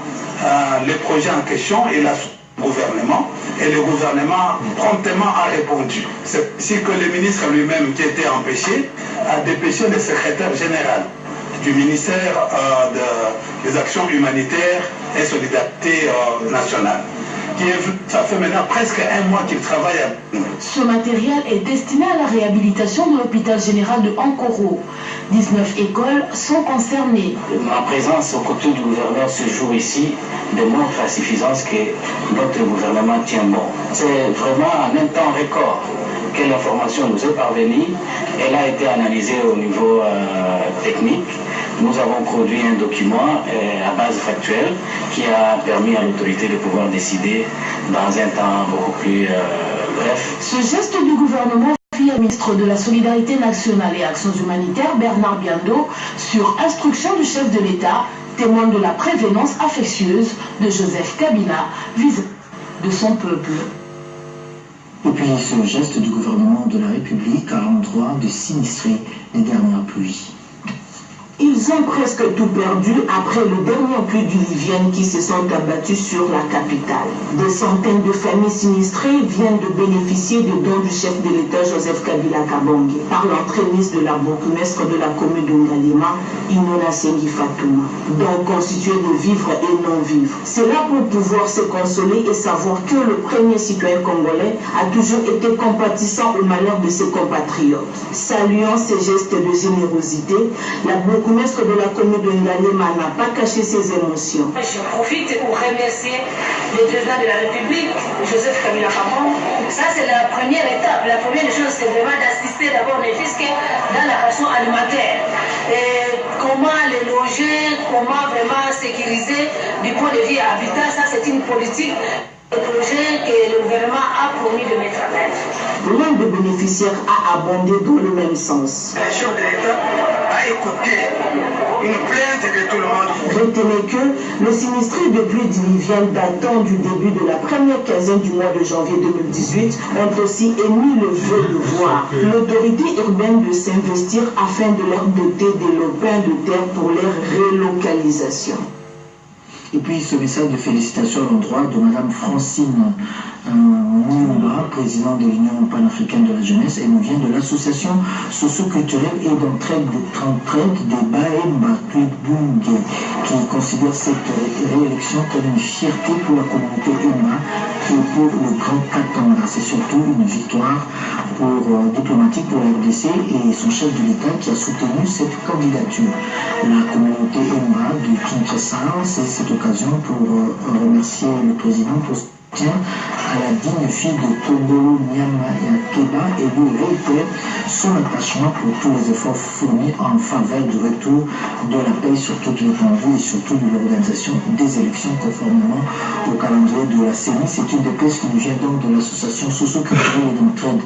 le projet en question et l'a soumis au gouvernement. Et le gouvernement promptement a répondu. C'est ainsi que le ministre lui-même, qui était empêché, a dépêché le secrétaire général du ministère des Actions humanitaires et solidarité nationale. Ça fait maintenant presque un mois qu'il travaille avec nous. Ce matériel est destiné à la réhabilitation de l'hôpital général de Ankoro. 19 écoles sont concernées. Ma présence aux côtés du gouverneur ce jour ici démontre à suffisance que notre gouvernement tient bon. C'est vraiment en un temps record que l'information nous est parvenue. Elle a été analysée au niveau technique. Nous avons produit un document à base factuelle qui a permis à l'autorité de pouvoir décider dans un temps beaucoup plus bref. Ce geste du gouvernement via le ministre de la Solidarité nationale et Actions humanitaires, Bernard Biando, sur instruction du chef de l'État, témoigne de la prévenance affectueuse de Joseph Kabila vis-à-vis de son peuple. Et puis ce geste du gouvernement de la République à l'endroit des sinistrés des dernières pluies. Ils ont presque tout perdu après le dernier pluie diluvienne qui se sont abattus sur la capitale. Des centaines de familles sinistrées viennent de bénéficier des dons du chef de l'État Joseph Kabila Kabange par l'entremise de la bourgmestre de la commune de Ngalema, Inona Sengi Fatouma, dont constitué de vivres et non-vivres. C'est là pour pouvoir se consoler et savoir que le premier citoyen congolais a toujours été compatissant au malheur de ses compatriotes. Saluant ces gestes de générosité, la bourgmestre de la commune de Ngalema n'a pas caché ses émotions. Je profite pour remercier le président de la République, Joseph Kabila Kabange. Ça, c'est la première étape. La première chose, c'est vraiment d'assister d'abord les fiscs dans la ration alimentaire. Et comment les loger, comment vraiment sécuriser du point de vue habitat, ça c'est une politique. Le projet que le gouvernement a promis de mettre en œuvre. L'un des bénéficiaires a abondé dans le même sens. Le chef de l'État a écouté une plainte que tout le monde... Retenez que les sinistrés de pluie diluvienne datant du début de la première quinzaine du mois de janvier 2018 ont aussi émis le vœu de voir l'autorité urbaine de s'investir afin de leur doter des lopins de terre pour leur relocalisation. Et puis ce message de félicitations à l'endroit de Madame Francine Moumba, présidente de l'Union panafricaine de la jeunesse. Elle nous vient de l'association socio-culturelle et d'entraide des Baemba Twibunge, qui considère cette réélection comme une fierté pour la communauté Emma et pour le Grand Katanga. C'est surtout une victoire diplomatique pour la RDC et son chef de l'État qui a soutenu cette candidature. La communauté Emma de Kinshasa, c'est cette occasion pour remercier le président pour soutien à la digne fille de Tobolo Nyama Yakeba et lui réitère son attachement pour tous les efforts fournis en faveur du retour de la paix sur toute l'étendue et surtout de l'organisation des élections conformément au calendrier de la CENI. C'est une dépêche qui nous vient donc de l'association socio-culturelle et d'entraide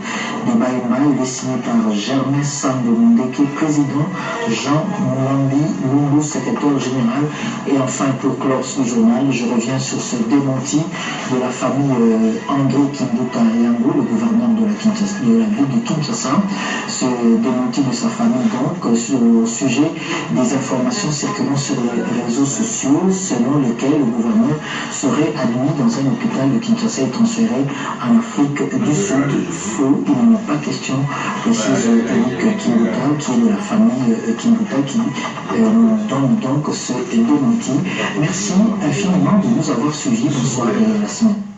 des Baïma il est signé par Germain Sandemondeke, président, Jean Moulambi Lungu, secrétaire général. Et enfin, pour clore ce journal, je reviens sur ce démenti de la famille André Kimbuta Yango, le gouverneur de la ville de Kinshasa. Ce démenti de sa famille, donc, au sujet des informations circulant sur les réseaux sociaux, selon lesquelles le gouverneur serait admis dans un hôpital de Kinshasa et transféré en Afrique du Sud. Faux, il n'est pas question, précise Eric Kimbuta, qui est de la famille Kimbuta, qui donne donc ce démenti. Merci infiniment de nous avoir suivis. Bonsoir et à la semaine.